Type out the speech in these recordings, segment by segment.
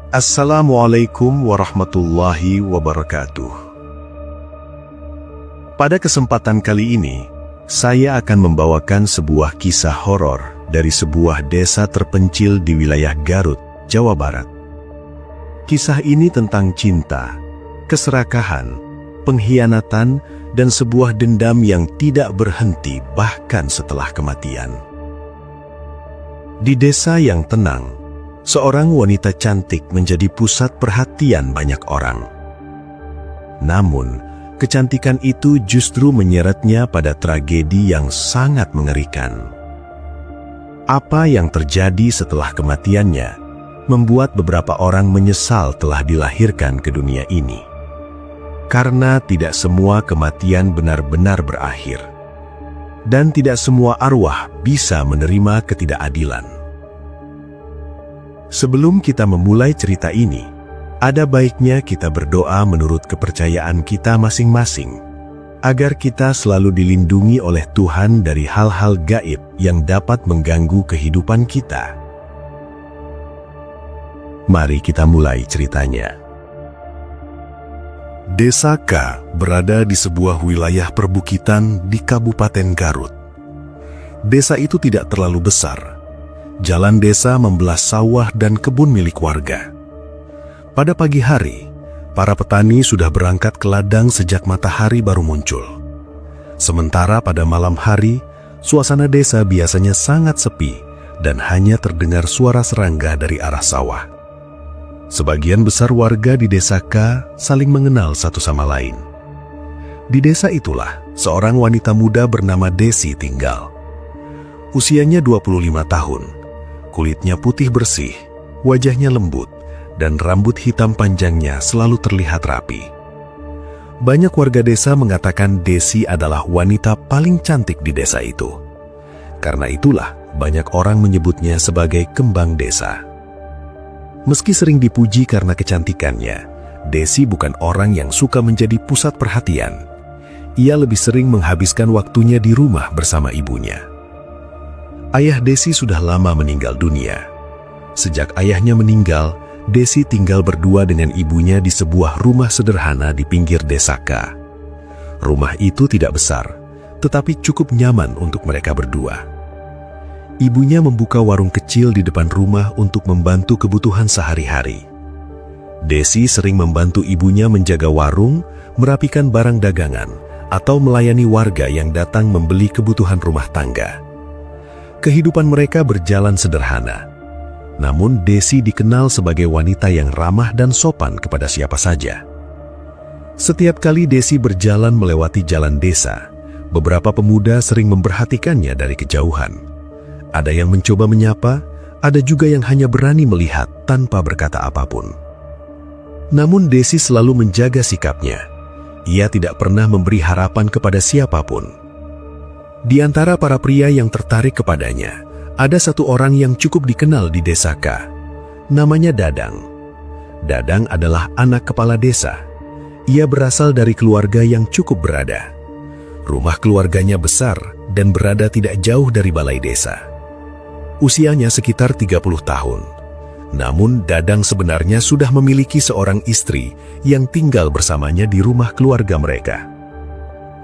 Assalamualaikum warahmatullahi wabarakatuh. Pada kesempatan kali ini, saya akan membawakan sebuah kisah horor dari sebuah desa terpencil di wilayah Garut, Jawa Barat. Kisah ini tentang cinta, keserakahan, pengkhianatan, dan sebuah dendam yang tidak berhenti bahkan setelah kematian. Di desa yang tenang, seorang wanita cantik menjadi pusat perhatian banyak orang. Namun, kecantikan itu justru menyeretnya pada tragedi yang sangat mengerikan. Apa yang terjadi setelah kematiannya membuat beberapa orang menyesal telah dilahirkan ke dunia ini. Karena tidak semua kematian benar-benar berakhir, dan tidak semua arwah bisa menerima ketidakadilan. Sebelum kita memulai cerita ini, ada baiknya kita berdoa menurut kepercayaan kita masing-masing, agar kita selalu dilindungi oleh Tuhan dari hal-hal gaib yang dapat mengganggu kehidupan kita. Mari kita mulai ceritanya. Desa K berada di sebuah wilayah perbukitan di Kabupaten Garut. Desa itu tidak terlalu besar. Jalan desa membelah sawah dan kebun milik warga. Pada pagi hari, para petani sudah berangkat ke ladang sejak matahari baru muncul. Sementara pada malam hari, suasana desa biasanya sangat sepi dan hanya terdengar suara serangga dari arah sawah. Sebagian besar warga di desa K saling mengenal satu sama lain. Di desa itulah seorang wanita muda bernama Desi tinggal. Usianya 25 tahun. Kulitnya putih bersih, wajahnya lembut, dan rambut hitam panjangnya selalu terlihat rapi. Banyak warga desa mengatakan Desi adalah wanita paling cantik di desa itu. Karena itulah banyak orang menyebutnya sebagai kembang desa. Meski sering dipuji karena kecantikannya, Desi bukan orang yang suka menjadi pusat perhatian. Ia lebih sering menghabiskan waktunya di rumah bersama ibunya. Ayah Desi sudah lama meninggal dunia. Sejak ayahnya meninggal, Desi tinggal berdua dengan ibunya di sebuah rumah sederhana di pinggir desa K. Rumah itu tidak besar, tetapi cukup nyaman untuk mereka berdua. Ibunya membuka warung kecil di depan rumah untuk membantu kebutuhan sehari-hari. Desi sering membantu ibunya menjaga warung, merapikan barang dagangan, atau melayani warga yang datang membeli kebutuhan rumah tangga. Kehidupan mereka berjalan sederhana. Namun Desi dikenal sebagai wanita yang ramah dan sopan kepada siapa saja. Setiap kali Desi berjalan melewati jalan desa, beberapa pemuda sering memperhatikannya dari kejauhan. Ada yang mencoba menyapa, ada juga yang hanya berani melihat tanpa berkata apapun. Namun Desi selalu menjaga sikapnya. Ia tidak pernah memberi harapan kepada siapapun. Di antara para pria yang tertarik kepadanya, ada satu orang yang cukup dikenal di desa K. Namanya Dadang. Dadang adalah anak kepala desa. Ia berasal dari keluarga yang cukup berada. Rumah keluarganya besar dan berada tidak jauh dari balai desa. Usianya sekitar 30 tahun. Namun Dadang sebenarnya sudah memiliki seorang istri yang tinggal bersamanya di rumah keluarga mereka.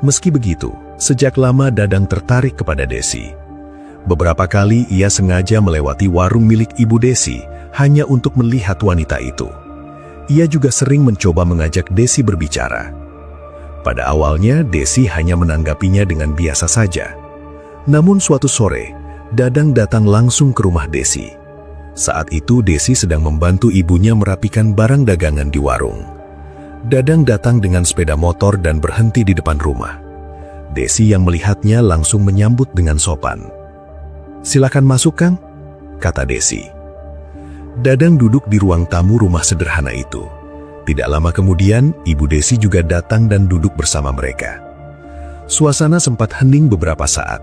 Meski begitu, sejak lama Dadang tertarik kepada Desi. Beberapa kali ia sengaja melewati warung milik ibu Desi hanya untuk melihat wanita itu. Ia juga sering mencoba mengajak Desi berbicara. Pada awalnya Desi hanya menanggapinya dengan biasa saja. Namun suatu sore, Dadang datang langsung ke rumah Desi. Saat itu Desi sedang membantu ibunya merapikan barang dagangan di warung. Dadang datang dengan sepeda motor dan berhenti di depan rumah. Desi yang melihatnya langsung menyambut dengan sopan. "Silakan masuk, Kang," kata Desi. Dadang duduk di ruang tamu rumah sederhana itu. Tidak lama kemudian, ibu Desi juga datang dan duduk bersama mereka. Suasana sempat hening beberapa saat.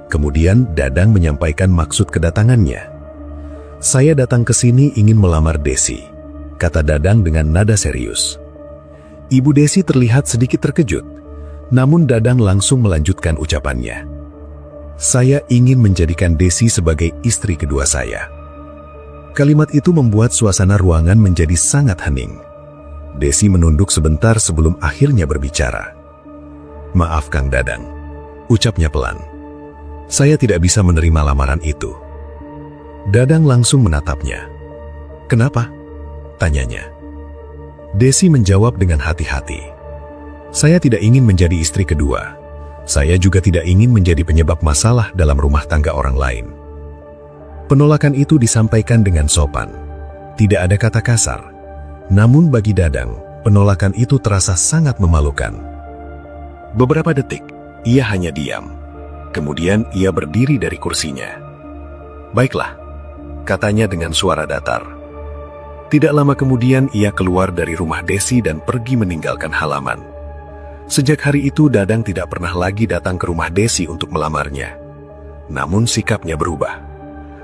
Kemudian Dadang menyampaikan maksud kedatangannya. "Saya datang ke sini ingin melamar Desi," kata Dadang dengan nada serius. Ibu Desi terlihat sedikit terkejut, namun Dadang langsung melanjutkan ucapannya. "Saya ingin menjadikan Desi sebagai istri kedua saya." Kalimat itu membuat suasana ruangan menjadi sangat hening. Desi menunduk sebentar sebelum akhirnya berbicara. "Maaf Kang Dadang," ucapnya pelan. "Saya tidak bisa menerima lamaran itu." Dadang langsung menatapnya. "Kenapa?" tanyanya. Desi menjawab dengan hati-hati. "Saya tidak ingin menjadi istri kedua. Saya juga tidak ingin menjadi penyebab masalah dalam rumah tangga orang lain." Penolakan itu disampaikan dengan sopan. Tidak ada kata kasar. Namun bagi Dadang, penolakan itu terasa sangat memalukan. Beberapa detik, ia hanya diam. Kemudian ia berdiri dari kursinya. "Baiklah," katanya dengan suara datar. Tidak lama kemudian ia keluar dari rumah Desi dan pergi meninggalkan halaman. Sejak hari itu Dadang tidak pernah lagi datang ke rumah Desi untuk melamarnya. Namun sikapnya berubah.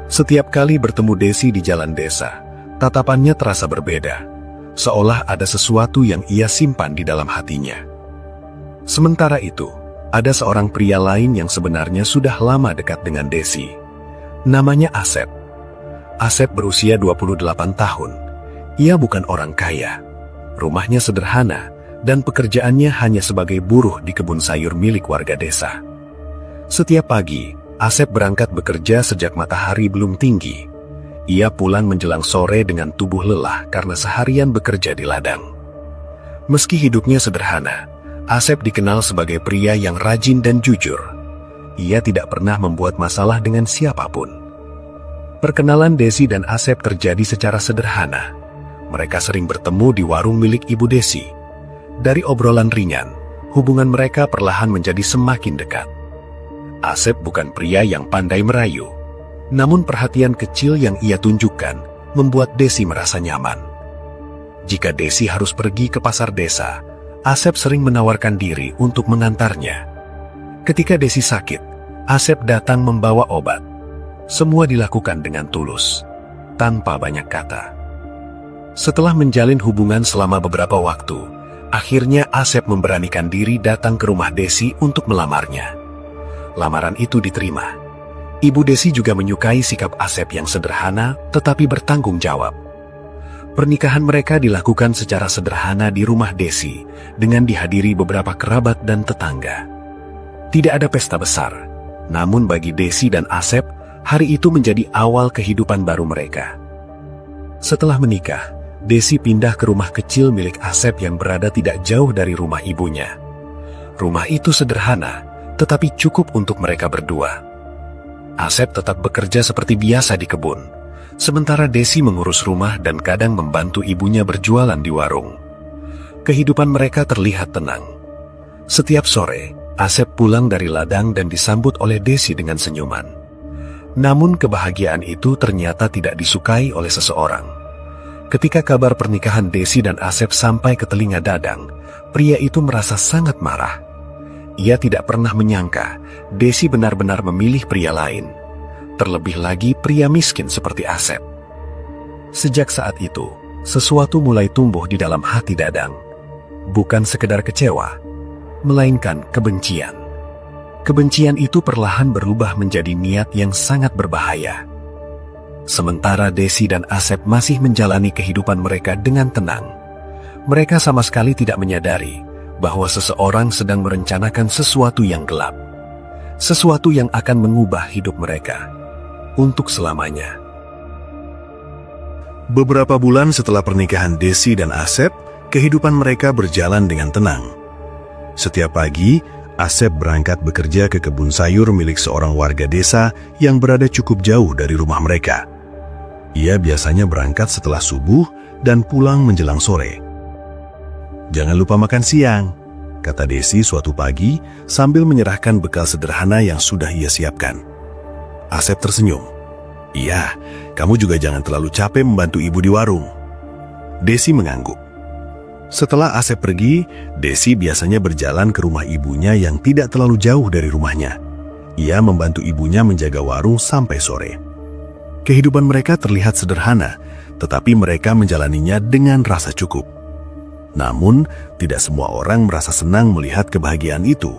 Setiap kali bertemu Desi di jalan desa, tatapannya terasa berbeda. Seolah ada sesuatu yang ia simpan di dalam hatinya. Sementara itu, ada seorang pria lain yang sebenarnya sudah lama dekat dengan Desi. Namanya Asep. Asep berusia 28 tahun. Ia bukan orang kaya. Rumahnya sederhana, dan pekerjaannya hanya sebagai buruh di kebun sayur milik warga desa. Setiap pagi, Asep berangkat bekerja sejak matahari belum tinggi. Ia pulang menjelang sore dengan tubuh lelah karena seharian bekerja di ladang. Meski hidupnya sederhana, Asep dikenal sebagai pria yang rajin dan jujur. Ia tidak pernah membuat masalah dengan siapapun. Perkenalan Desi dan Asep terjadi secara sederhana. Mereka sering bertemu di warung milik Ibu Desi. Dari obrolan ringan, hubungan mereka perlahan menjadi semakin dekat. Asep bukan pria yang pandai merayu. Namun perhatian kecil yang ia tunjukkan membuat Desi merasa nyaman. Jika Desi harus pergi ke pasar desa, Asep sering menawarkan diri untuk mengantarnya. Ketika Desi sakit, Asep datang membawa obat. Semua dilakukan dengan tulus, tanpa banyak kata. Setelah menjalin hubungan selama beberapa waktu, akhirnya Asep memberanikan diri datang ke rumah Desi untuk melamarnya. Lamaran itu diterima. Ibu Desi juga menyukai sikap Asep yang sederhana tetapi bertanggung jawab. Pernikahan mereka dilakukan secara sederhana di rumah Desi dengan dihadiri beberapa kerabat dan tetangga. Tidak ada pesta besar, namun bagi Desi dan Asep, hari itu menjadi awal kehidupan baru mereka. Setelah menikah, Desi pindah ke rumah kecil milik Asep yang berada tidak jauh dari rumah ibunya. Rumah itu sederhana, tetapi cukup untuk mereka berdua. Asep tetap bekerja seperti biasa di kebun, sementara Desi mengurus rumah dan kadang membantu ibunya berjualan di warung. Kehidupan mereka terlihat tenang. Setiap sore, Asep pulang dari ladang dan disambut oleh Desi dengan senyuman. Namun kebahagiaan itu ternyata tidak disukai oleh seseorang. Ketika kabar pernikahan Desi dan Asep sampai ke telinga Dadang, pria itu merasa sangat marah. Ia tidak pernah menyangka Desi benar-benar memilih pria lain. Terlebih lagi pria miskin seperti Asep. Sejak saat itu, sesuatu mulai tumbuh di dalam hati Dadang. Bukan sekedar kecewa, melainkan kebencian. Kebencian itu perlahan berubah menjadi niat yang sangat berbahaya. Sementara Desi dan Asep masih menjalani kehidupan mereka dengan tenang, mereka sama sekali tidak menyadari bahwa seseorang sedang merencanakan sesuatu yang gelap. Sesuatu yang akan mengubah hidup mereka untuk selamanya. Beberapa bulan setelah pernikahan Desi dan Asep, kehidupan mereka berjalan dengan tenang. Setiap pagi, Asep berangkat bekerja ke kebun sayur milik seorang warga desa yang berada cukup jauh dari rumah mereka. Ia biasanya berangkat setelah subuh dan pulang menjelang sore. "Jangan lupa makan siang," kata Desi suatu pagi sambil menyerahkan bekal sederhana yang sudah ia siapkan. Asep tersenyum. "Iya, kamu juga jangan terlalu capek membantu ibu di warung." Desi mengangguk. Setelah Asep pergi, Desi biasanya berjalan ke rumah ibunya yang tidak terlalu jauh dari rumahnya. Ia membantu ibunya menjaga warung sampai sore. Kehidupan mereka terlihat sederhana, tetapi mereka menjalaninya dengan rasa cukup. Namun, tidak semua orang merasa senang melihat kebahagiaan itu.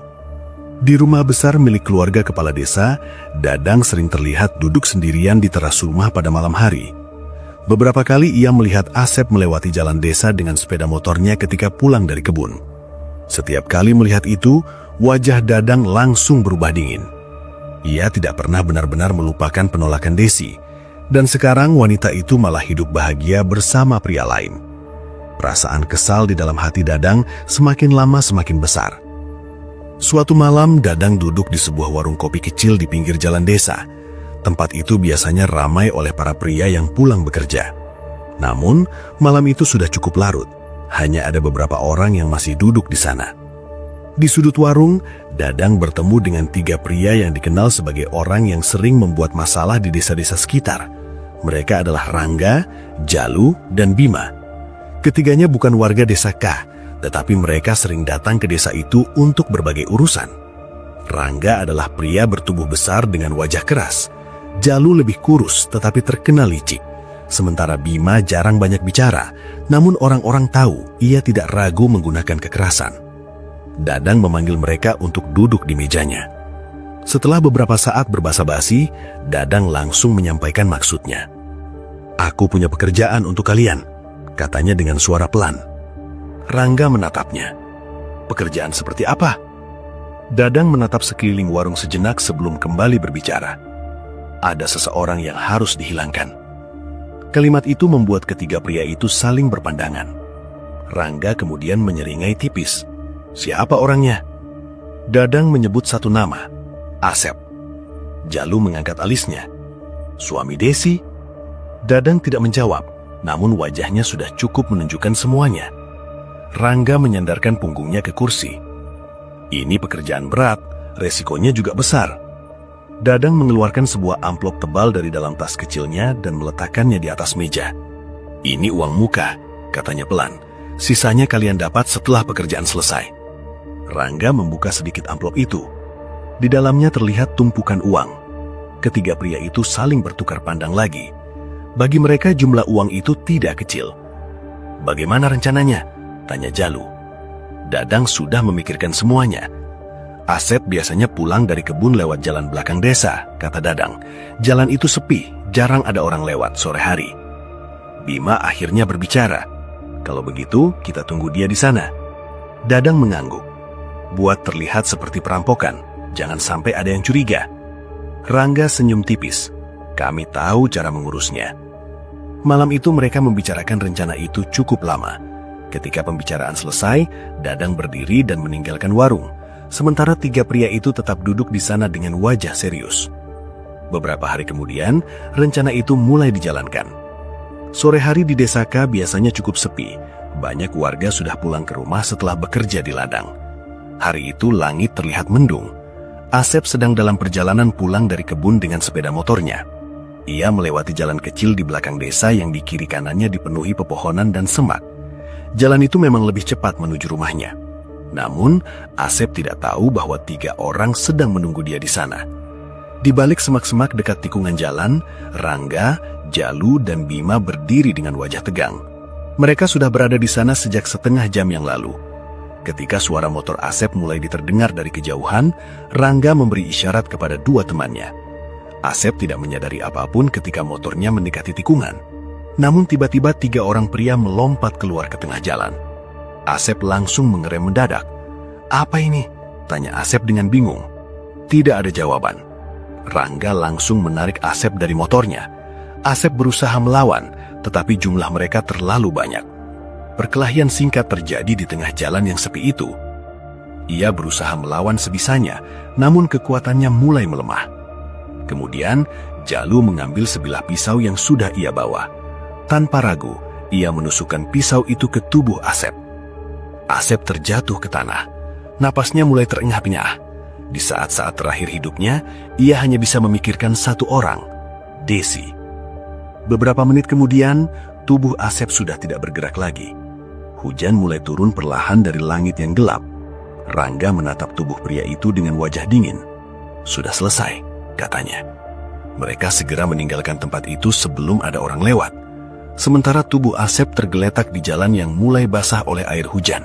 Di rumah besar milik keluarga kepala desa, Dadang sering terlihat duduk sendirian di teras rumah pada malam hari. Beberapa kali ia melihat Asep melewati jalan desa dengan sepeda motornya ketika pulang dari kebun. Setiap kali melihat itu, wajah Dadang langsung berubah dingin. Ia tidak pernah benar-benar melupakan penolakan Desi, dan sekarang wanita itu malah hidup bahagia bersama pria lain. Perasaan kesal di dalam hati Dadang semakin lama semakin besar. Suatu malam, Dadang duduk di sebuah warung kopi kecil di pinggir jalan desa. Tempat itu biasanya ramai oleh para pria yang pulang bekerja. Namun, malam itu sudah cukup larut. Hanya ada beberapa orang yang masih duduk di sana. Di sudut warung, Dadang bertemu dengan 3 pria yang dikenal sebagai orang yang sering membuat masalah di desa-desa sekitar. Mereka adalah Rangga, Jalu, dan Bima. Ketiganya bukan warga desa K, tetapi mereka sering datang ke desa itu untuk berbagai urusan. Rangga adalah pria bertubuh besar dengan wajah keras. Jalu lebih kurus tetapi terkenal licik. Sementara Bima jarang banyak bicara, namun orang-orang tahu ia tidak ragu menggunakan kekerasan. Dadang memanggil mereka untuk duduk di mejanya. Setelah beberapa saat berbasa-basi, Dadang langsung menyampaikan maksudnya. "Aku punya pekerjaan untuk kalian," katanya dengan suara pelan. Rangga menatapnya. "Pekerjaan seperti apa?" Dadang menatap sekeliling warung sejenak sebelum kembali berbicara. "Ada seseorang yang harus dihilangkan." Kalimat itu membuat ketiga pria itu saling berpandangan. Rangga kemudian menyeringai tipis. "Siapa orangnya?" Dadang menyebut satu nama, Asep. Jalu mengangkat alisnya. "Suami Desi?" Dadang tidak menjawab, namun wajahnya sudah cukup menunjukkan semuanya. Rangga menyandarkan punggungnya ke kursi. "Ini pekerjaan berat, resikonya juga besar." Dadang mengeluarkan sebuah amplop tebal dari dalam tas kecilnya dan meletakkannya di atas meja. "Ini uang muka," katanya pelan. "Sisanya kalian dapat setelah pekerjaan selesai." Rangga membuka sedikit amplop itu. Di dalamnya terlihat tumpukan uang. Ketiga pria itu saling bertukar pandang lagi. Bagi mereka jumlah uang itu tidak kecil. "Bagaimana rencananya?" tanya Jalu. Dadang sudah memikirkan semuanya. "Asep biasanya pulang dari kebun lewat jalan belakang desa," kata Dadang. "Jalan itu sepi, jarang ada orang lewat sore hari." Bima akhirnya berbicara. "Kalau begitu, kita tunggu dia di sana." Dadang mengangguk. "Buat terlihat seperti perampokan, jangan sampai ada yang curiga." Rangga senyum tipis. "Kami tahu cara mengurusnya." Malam itu mereka membicarakan rencana itu cukup lama. Ketika pembicaraan selesai, Dadang berdiri dan meninggalkan warung. Sementara 3 pria itu tetap duduk di sana dengan wajah serius. Beberapa hari kemudian, rencana itu mulai dijalankan. Sore hari di desa K biasanya cukup sepi. Banyak warga sudah pulang ke rumah setelah bekerja di ladang. Hari itu langit terlihat mendung. Asep sedang dalam perjalanan pulang dari kebun dengan sepeda motornya. Ia melewati jalan kecil di belakang desa yang di kiri kanannya dipenuhi pepohonan dan semak. Jalan itu memang lebih cepat menuju rumahnya. Namun, Asep tidak tahu bahwa 3 orang sedang menunggu dia di sana. Di balik semak-semak dekat tikungan jalan, Rangga, Jalu, dan Bima berdiri dengan wajah tegang. Mereka sudah berada di sana sejak setengah jam yang lalu. Ketika suara motor Asep mulai diterdengar dari kejauhan, Rangga memberi isyarat kepada 2 temannya. Asep tidak menyadari apapun ketika motornya mendekati tikungan. Namun tiba-tiba 3 orang pria melompat keluar ke tengah jalan. Asep langsung mengerem mendadak. "Apa ini?" tanya Asep dengan bingung. Tidak ada jawaban. Rangga langsung menarik Asep dari motornya. Asep berusaha melawan, tetapi jumlah mereka terlalu banyak. Perkelahian singkat terjadi di tengah jalan yang sepi itu. Ia berusaha melawan sebisanya, namun kekuatannya mulai melemah. Kemudian, Jalu mengambil sebilah pisau yang sudah ia bawa. Tanpa ragu, ia menusukkan pisau itu ke tubuh Asep. Asep terjatuh ke tanah. Napasnya mulai terengah-engah. Di saat-saat terakhir hidupnya, ia hanya bisa memikirkan satu orang, Desi. Beberapa menit kemudian, tubuh Asep sudah tidak bergerak lagi. Hujan mulai turun perlahan dari langit yang gelap. Rangga menatap tubuh pria itu dengan wajah dingin. "Sudah selesai," katanya. Mereka segera meninggalkan tempat itu sebelum ada orang lewat. Sementara tubuh Asep tergeletak di jalan yang mulai basah oleh air hujan.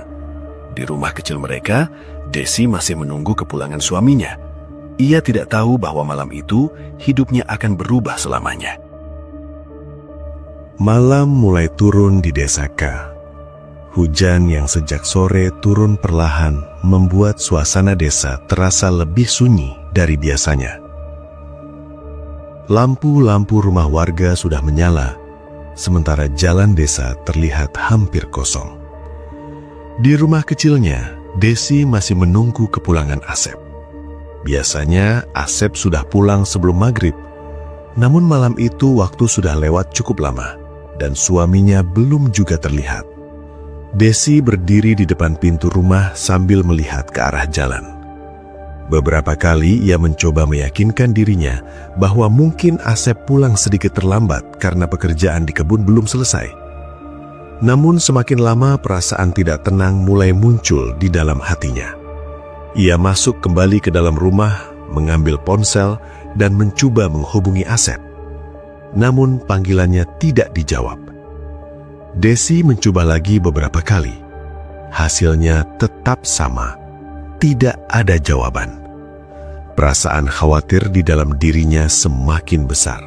Di rumah kecil mereka, Desi masih menunggu kepulangan suaminya. Ia tidak tahu bahwa malam itu hidupnya akan berubah selamanya. Malam mulai turun di desa K. Hujan yang sejak sore turun perlahan membuat suasana desa terasa lebih sunyi dari biasanya. Lampu-lampu rumah warga sudah menyala, sementara jalan desa terlihat hampir kosong. Di rumah kecilnya, Desi masih menunggu kepulangan Asep. Biasanya Asep sudah pulang sebelum maghrib, namun malam itu waktu sudah lewat cukup lama dan suaminya belum juga terlihat. Desi berdiri di depan pintu rumah sambil melihat ke arah jalan. Beberapa kali ia mencoba meyakinkan dirinya bahwa mungkin Asep pulang sedikit terlambat karena pekerjaan di kebun belum selesai. Namun semakin lama perasaan tidak tenang mulai muncul di dalam hatinya. Ia masuk kembali ke dalam rumah, mengambil ponsel dan mencoba menghubungi Asep. Namun panggilannya tidak dijawab. Desi mencoba lagi beberapa kali. Hasilnya tetap sama. Tidak ada jawaban. Perasaan khawatir di dalam dirinya semakin besar.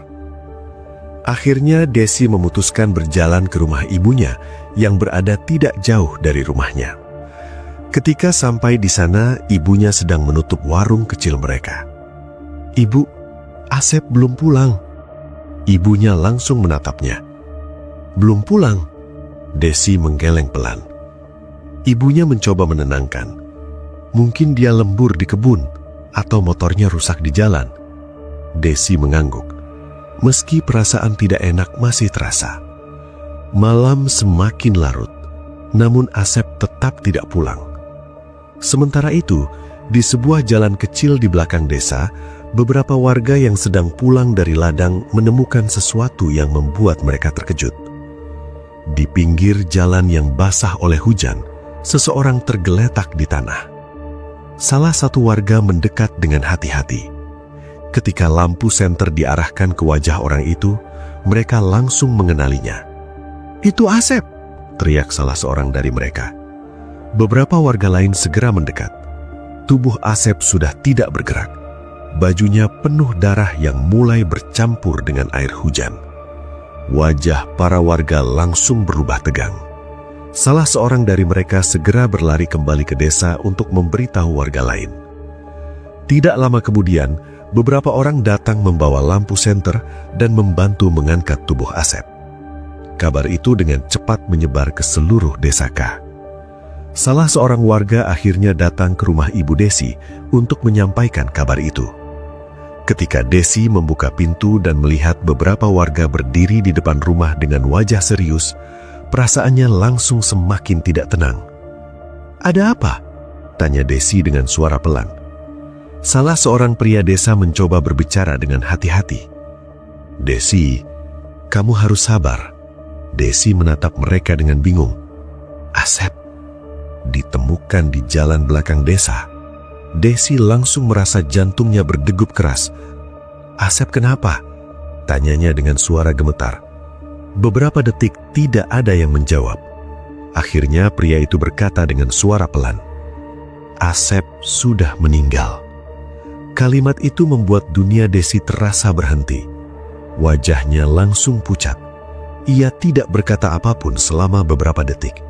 Akhirnya Desi memutuskan berjalan ke rumah ibunya yang berada tidak jauh dari rumahnya. Ketika sampai di sana, ibunya sedang menutup warung kecil mereka. "Ibu, Asep belum pulang." Ibunya langsung menatapnya. "Belum pulang?" Desi menggeleng pelan. Ibunya mencoba menenangkan. "Mungkin dia lembur di kebun atau motornya rusak di jalan." Desi mengangguk. Meski perasaan tidak enak masih terasa. Malam semakin larut, namun Asep tetap tidak pulang. Sementara itu, di sebuah jalan kecil di belakang desa, beberapa warga yang sedang pulang dari ladang menemukan sesuatu yang membuat mereka terkejut. Di pinggir jalan yang basah oleh hujan, seseorang tergeletak di tanah. Salah satu warga mendekat dengan hati-hati. Ketika lampu senter diarahkan ke wajah orang itu, mereka langsung mengenalinya. "Itu Asep!" teriak salah seorang dari mereka. Beberapa warga lain segera mendekat. Tubuh Asep sudah tidak bergerak. Bajunya penuh darah yang mulai bercampur dengan air hujan. Wajah para warga langsung berubah tegang. Salah seorang dari mereka segera berlari kembali ke desa untuk memberitahu warga lain. Tidak lama kemudian, beberapa orang datang membawa lampu senter dan membantu mengangkat tubuh Asep. Kabar itu dengan cepat menyebar ke seluruh desa K. Salah seorang warga akhirnya datang ke rumah Ibu Desi untuk menyampaikan kabar itu. Ketika Desi membuka pintu dan melihat beberapa warga berdiri di depan rumah dengan wajah serius, perasaannya langsung semakin tidak tenang. "Ada apa?" tanya Desi dengan suara pelan. Salah seorang pria desa mencoba berbicara dengan hati-hati. "Desi, kamu harus sabar." Desi menatap mereka dengan bingung. "Asep ditemukan di jalan belakang desa." Desi langsung merasa jantungnya berdegup keras. "Asep kenapa?" tanyanya dengan suara gemetar. Beberapa detik tidak ada yang menjawab. Akhirnya pria itu berkata dengan suara pelan, "Asep sudah meninggal." Kalimat itu membuat dunia Desi terasa berhenti. Wajahnya langsung pucat. Ia tidak berkata apapun selama beberapa detik.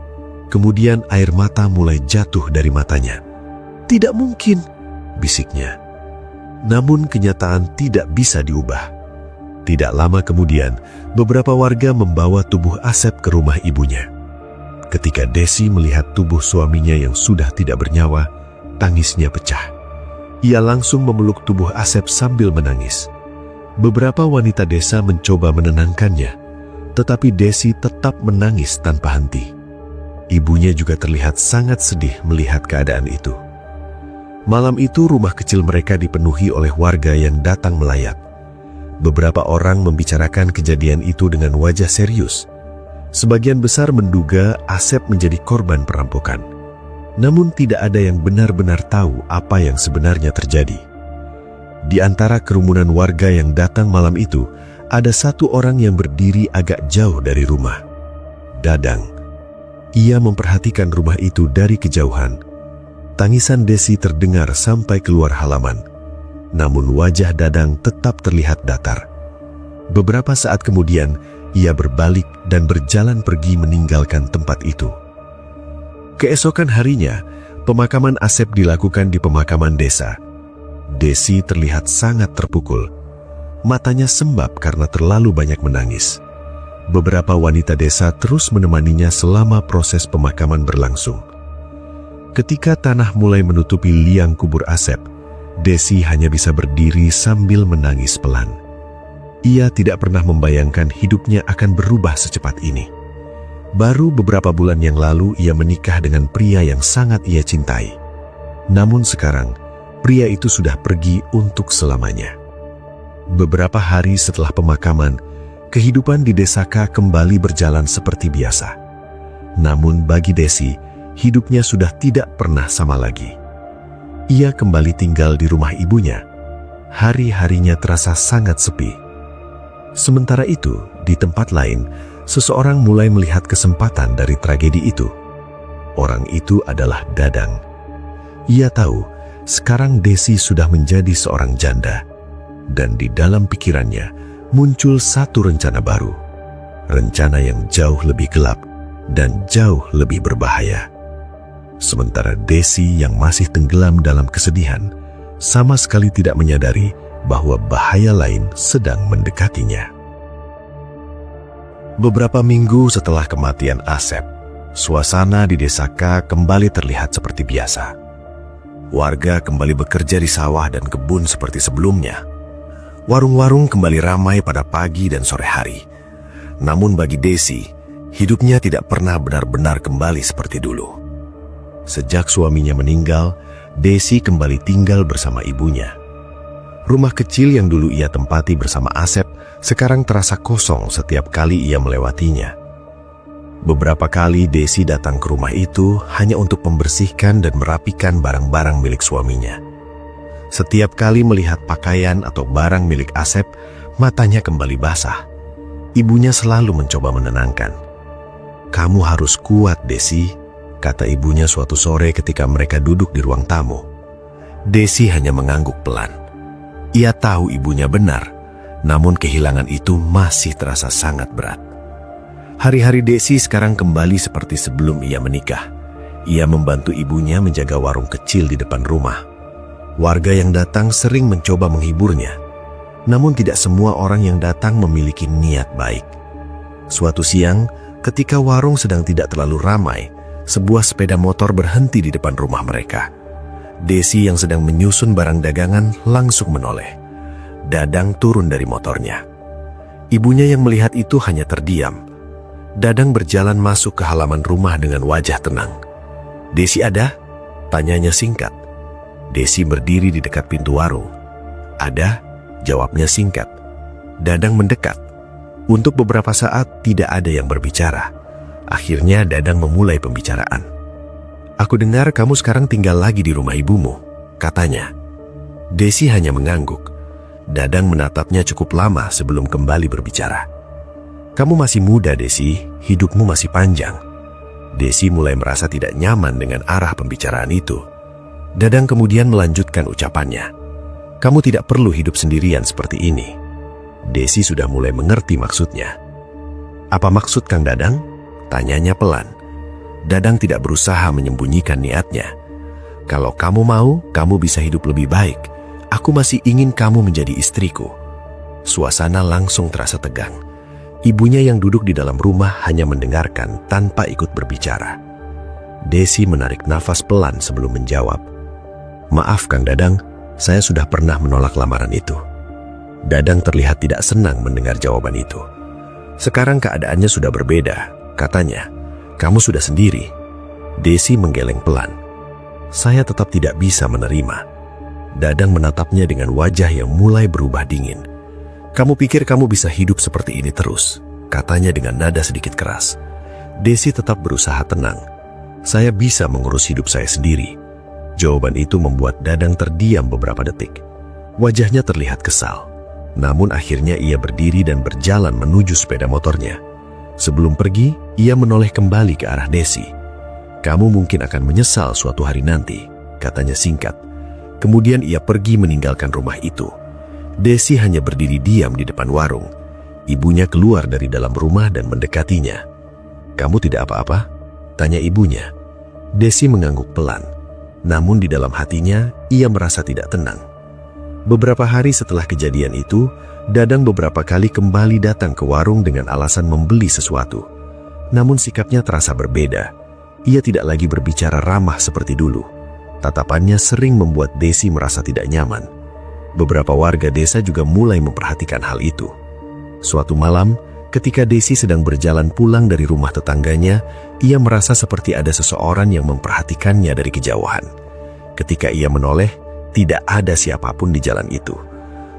Kemudian air mata mulai jatuh dari matanya. "Tidak mungkin," bisiknya. Namun kenyataan tidak bisa diubah. Tidak lama kemudian, beberapa warga membawa tubuh Asep ke rumah ibunya. Ketika Desi melihat tubuh suaminya yang sudah tidak bernyawa, tangisnya pecah. Ia langsung memeluk tubuh Asep sambil menangis. Beberapa wanita desa mencoba menenangkannya, tetapi Desi tetap menangis tanpa henti. Ibunya juga terlihat sangat sedih melihat keadaan itu. Malam itu rumah kecil mereka dipenuhi oleh warga yang datang melayat. Beberapa orang membicarakan kejadian itu dengan wajah serius. Sebagian besar menduga Asep menjadi korban perampokan. Namun tidak ada yang benar-benar tahu apa yang sebenarnya terjadi. Di antara kerumunan warga yang datang malam itu, ada satu orang yang berdiri agak jauh dari rumah. Dadang. Ia memperhatikan rumah itu dari kejauhan. Tangisan Desi terdengar sampai keluar halaman. Namun wajah Dadang tetap terlihat datar. Beberapa saat kemudian, ia berbalik dan berjalan pergi meninggalkan tempat itu. Keesokan harinya, pemakaman Asep dilakukan di pemakaman desa. Desi terlihat sangat terpukul. Matanya sembab karena terlalu banyak menangis. Beberapa wanita desa terus menemaninya selama proses pemakaman berlangsung. Ketika tanah mulai menutupi liang kubur Asep, Desi hanya bisa berdiri sambil menangis pelan. Ia tidak pernah membayangkan hidupnya akan berubah secepat ini. Baru beberapa bulan yang lalu ia menikah dengan pria yang sangat ia cintai. Namun sekarang, pria itu sudah pergi untuk selamanya. Beberapa hari setelah pemakaman, kehidupan di Desa K kembali berjalan seperti biasa. Namun bagi Desi, hidupnya sudah tidak pernah sama lagi. Ia kembali tinggal di rumah ibunya. Hari-harinya terasa sangat sepi. Sementara itu, di tempat lain, seseorang mulai melihat kesempatan dari tragedi itu. Orang itu adalah Dadang. Ia tahu, sekarang Desi sudah menjadi seorang janda. Dan di dalam pikirannya, muncul satu rencana baru. Rencana yang jauh lebih gelap dan jauh lebih berbahaya. Sementara Desi yang masih tenggelam dalam kesedihan, sama sekali tidak menyadari bahwa bahaya lain sedang mendekatinya. Beberapa minggu setelah kematian Asep, suasana di Desa K kembali terlihat seperti biasa. Warga kembali bekerja di sawah dan kebun seperti sebelumnya. Warung-warung kembali ramai pada pagi dan sore hari. Namun bagi Desi, hidupnya tidak pernah benar-benar kembali seperti dulu. Sejak suaminya meninggal, Desi kembali tinggal bersama ibunya. Rumah kecil yang dulu ia tempati bersama Asep sekarang terasa kosong setiap kali ia melewatinya. Beberapa kali Desi datang ke rumah itu hanya untuk membersihkan dan merapikan barang-barang milik suaminya. Setiap kali melihat pakaian atau barang milik Asep, matanya kembali basah. Ibunya selalu mencoba menenangkan. "Kamu harus kuat, Desi," kata ibunya suatu sore ketika mereka duduk di ruang tamu. Desi hanya mengangguk pelan. Ia tahu ibunya benar, namun kehilangan itu masih terasa sangat berat. Hari-hari Desi sekarang kembali seperti sebelum ia menikah. Ia membantu ibunya menjaga warung kecil di depan rumah. Warga yang datang sering mencoba menghiburnya, namun tidak semua orang yang datang memiliki niat baik. Suatu siang, ketika warung sedang tidak terlalu ramai, sebuah sepeda motor berhenti di depan rumah mereka. Desi yang sedang menyusun barang dagangan langsung menoleh. Dadang turun dari motornya. Ibunya yang melihat itu hanya terdiam. Dadang berjalan masuk ke halaman rumah dengan wajah tenang. "Desi ada?" tanyanya singkat. Desi berdiri di dekat pintu warung. "Ada," jawabnya singkat. Dadang mendekat. Untuk beberapa saat tidak ada yang berbicara. Akhirnya Dadang memulai pembicaraan. "Aku dengar kamu sekarang tinggal lagi di rumah ibumu," katanya. Desi hanya mengangguk. Dadang menatapnya cukup lama sebelum kembali berbicara. "Kamu masih muda, Desi. Hidupmu masih panjang." Desi mulai merasa tidak nyaman dengan arah pembicaraan itu. Dadang kemudian melanjutkan ucapannya. "Kamu tidak perlu hidup sendirian seperti ini." Desi sudah mulai mengerti maksudnya. "Apa maksud Kang Dadang?" tanyanya pelan. Dadang tidak berusaha menyembunyikan niatnya. "Kalau kamu mau, kamu bisa hidup lebih baik. Aku masih ingin kamu menjadi istriku." Suasana langsung terasa tegang. Ibunya yang duduk di dalam rumah hanya mendengarkan tanpa ikut berbicara. Desi menarik nafas pelan sebelum menjawab. "Maaf Kang Dadang, saya sudah pernah menolak lamaran itu." Dadang terlihat tidak senang mendengar jawaban itu. "Sekarang keadaannya sudah berbeda," katanya. "Kamu sudah sendiri." Desi menggeleng pelan. "Saya tetap tidak bisa menerima." Dadang menatapnya dengan wajah yang mulai berubah dingin. "Kamu pikir kamu bisa hidup seperti ini terus?" katanya dengan nada sedikit keras. Desi tetap berusaha tenang. "Saya bisa mengurus hidup saya sendiri." Jawaban itu membuat Dadang terdiam beberapa detik. Wajahnya terlihat kesal. Namun akhirnya ia berdiri dan berjalan menuju sepeda motornya. Sebelum pergi, ia menoleh kembali ke arah Desi. "Kamu mungkin akan menyesal suatu hari nanti," katanya singkat. Kemudian ia pergi meninggalkan rumah itu. Desi hanya berdiri diam di depan warung. Ibunya keluar dari dalam rumah dan mendekatinya. "Kamu tidak apa-apa?" tanya ibunya. Desi mengangguk pelan, namun di dalam hatinya ia merasa tidak tenang. Beberapa hari setelah kejadian itu, Dadang beberapa kali kembali datang ke warung dengan alasan membeli sesuatu. Namun sikapnya terasa berbeda. Ia tidak lagi berbicara ramah seperti dulu. Tatapannya sering membuat Desi merasa tidak nyaman. Beberapa warga desa juga mulai memperhatikan hal itu. Suatu malam, ketika Desi sedang berjalan pulang dari rumah tetangganya, ia merasa seperti ada seseorang yang memperhatikannya dari kejauhan. Ketika ia menoleh, tidak ada siapapun di jalan itu.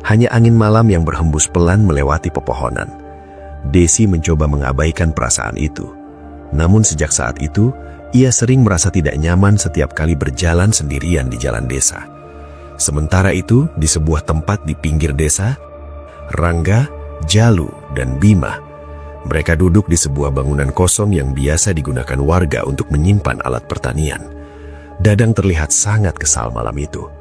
Hanya angin malam yang berhembus pelan melewati pepohonan. Desi mencoba mengabaikan perasaan itu. Namun sejak saat itu, ia sering merasa tidak nyaman setiap kali berjalan sendirian di jalan desa. Sementara itu, di sebuah tempat di pinggir desa, Rangga, Jalu, dan Bima. Mereka duduk di sebuah bangunan kosong yang biasa digunakan warga untuk menyimpan alat pertanian. Dadang terlihat sangat kesal malam itu.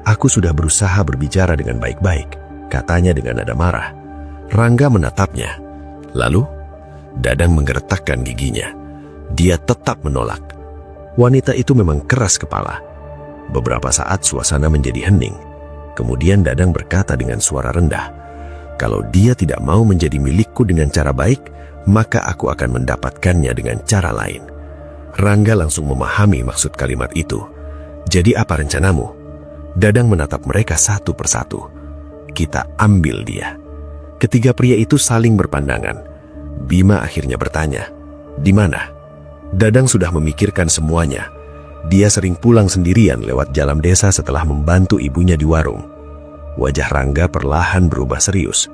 "Aku sudah berusaha berbicara dengan baik-baik," katanya dengan nada marah. Rangga menatapnya. Lalu, Dadang menggeretakkan giginya. Dia tetap menolak. Wanita itu memang keras kepala. Beberapa saat suasana menjadi hening. Kemudian Dadang berkata dengan suara rendah, "Kalau dia tidak mau menjadi milikku dengan cara baik, maka aku akan mendapatkannya dengan cara lain." Rangga langsung memahami maksud kalimat itu. "Jadi apa rencanamu?" Dadang menatap mereka satu persatu. "Kita ambil dia." Ketiga pria itu saling berpandangan. Bima akhirnya bertanya, "Di mana?" Dadang sudah memikirkan semuanya. Dia sering pulang sendirian lewat jalan desa setelah membantu ibunya di warung. Wajah Rangga perlahan berubah serius.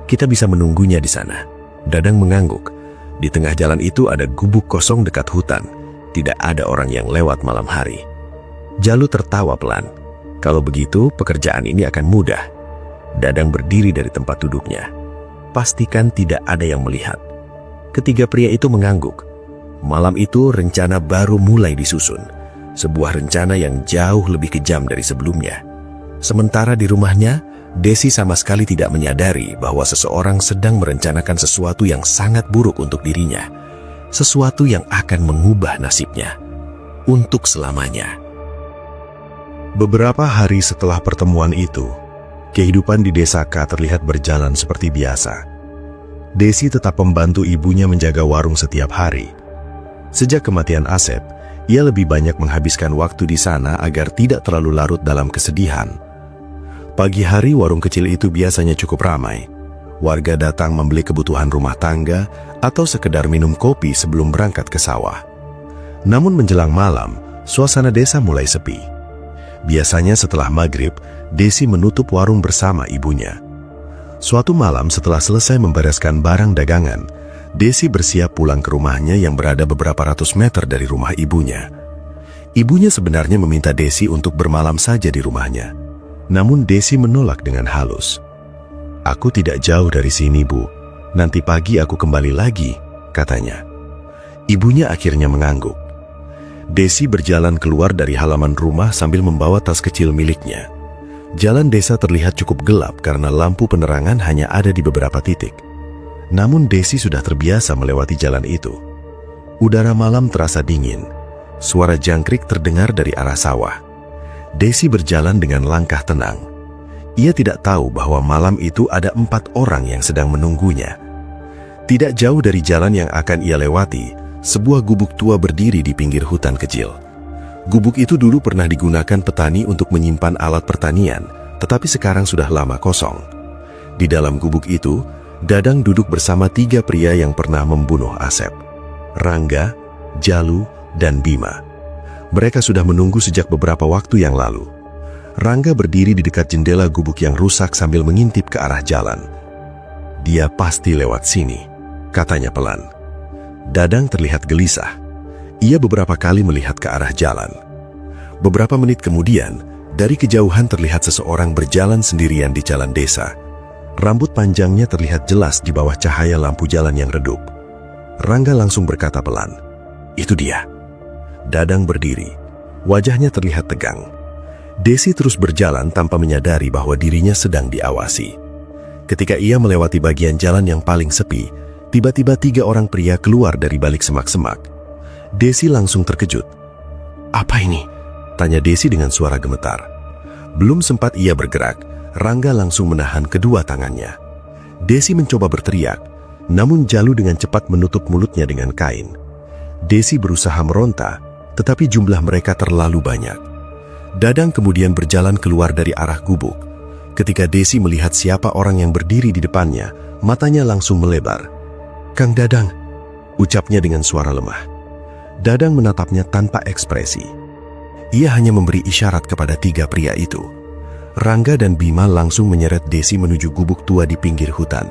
"Kita bisa menunggunya di sana." Dadang mengangguk. Di tengah jalan itu ada gubuk kosong dekat hutan. Tidak ada orang yang lewat malam hari. Jalu tertawa pelan. "Kalau begitu, pekerjaan ini akan mudah." Dadang berdiri dari tempat duduknya. "Pastikan tidak ada yang melihat." Ketiga pria itu mengangguk. Malam itu rencana baru mulai disusun. Sebuah rencana yang jauh lebih kejam dari sebelumnya. Sementara di rumahnya, Desi sama sekali tidak menyadari bahwa seseorang sedang merencanakan sesuatu yang sangat buruk untuk dirinya. Sesuatu yang akan mengubah nasibnya. Untuk selamanya. Beberapa hari setelah pertemuan itu, kehidupan di desa K terlihat berjalan seperti biasa. Desi tetap membantu ibunya menjaga warung setiap hari. Sejak kematian Asep, ia lebih banyak menghabiskan waktu di sana agar tidak terlalu larut dalam kesedihan. Pagi hari warung kecil itu biasanya cukup ramai. Warga datang membeli kebutuhan rumah tangga atau sekedar minum kopi sebelum berangkat ke sawah. Namun menjelang malam, suasana desa mulai sepi. Biasanya setelah maghrib, Desi menutup warung bersama ibunya. Suatu malam setelah selesai membereskan barang dagangan, Desi bersiap pulang ke rumahnya yang berada beberapa ratus meter dari rumah ibunya. Ibunya sebenarnya meminta Desi untuk bermalam saja di rumahnya. Namun Desi menolak dengan halus. "Aku tidak jauh dari sini, Bu. Nanti pagi aku kembali lagi," katanya. Ibunya akhirnya mengangguk. Desi berjalan keluar dari halaman rumah sambil membawa tas kecil miliknya. Jalan desa terlihat cukup gelap karena lampu penerangan hanya ada di beberapa titik. Namun Desi sudah terbiasa melewati jalan itu. Udara malam terasa dingin. Suara jangkrik terdengar dari arah sawah. Desi berjalan dengan langkah tenang. Ia tidak tahu bahwa malam itu ada 4 orang yang sedang menunggunya. Tidak jauh dari jalan yang akan ia lewati, sebuah gubuk tua berdiri di pinggir hutan kecil. Gubuk itu dulu pernah digunakan petani untuk menyimpan alat pertanian, tetapi sekarang sudah lama kosong. Di dalam gubuk itu, Dadang duduk bersama 3 pria yang pernah membunuh Asep. Rangga, Jalu, dan Bima. Mereka sudah menunggu sejak beberapa waktu yang lalu. Rangga berdiri di dekat jendela gubuk yang rusak sambil mengintip ke arah jalan. "Dia pasti lewat sini," katanya pelan. Dadang terlihat gelisah. Ia beberapa kali melihat ke arah jalan. Beberapa menit kemudian, dari kejauhan terlihat seseorang berjalan sendirian di jalan desa. Rambut panjangnya terlihat jelas di bawah cahaya lampu jalan yang redup. Rangga langsung berkata pelan, "Itu dia." Dadang berdiri. Wajahnya terlihat tegang. Desi terus berjalan tanpa menyadari bahwa dirinya sedang diawasi. Ketika ia melewati bagian jalan yang paling sepi, tiba-tiba 3 orang pria keluar dari balik semak-semak. Desi langsung terkejut. "Apa ini?" tanya Desi dengan suara gemetar. Belum sempat ia bergerak, Rangga langsung menahan kedua tangannya. Desi mencoba berteriak, namun Jalu dengan cepat menutup mulutnya dengan kain. Desi berusaha meronta, tetapi jumlah mereka terlalu banyak. Dadang kemudian berjalan keluar dari arah gubuk. Ketika Desi melihat siapa orang yang berdiri di depannya, matanya langsung melebar. "Kang Dadang," ucapnya dengan suara lemah. Dadang menatapnya tanpa ekspresi. Ia hanya memberi isyarat kepada 3 pria itu. Rangga dan Bima langsung menyeret Desi menuju gubuk tua di pinggir hutan.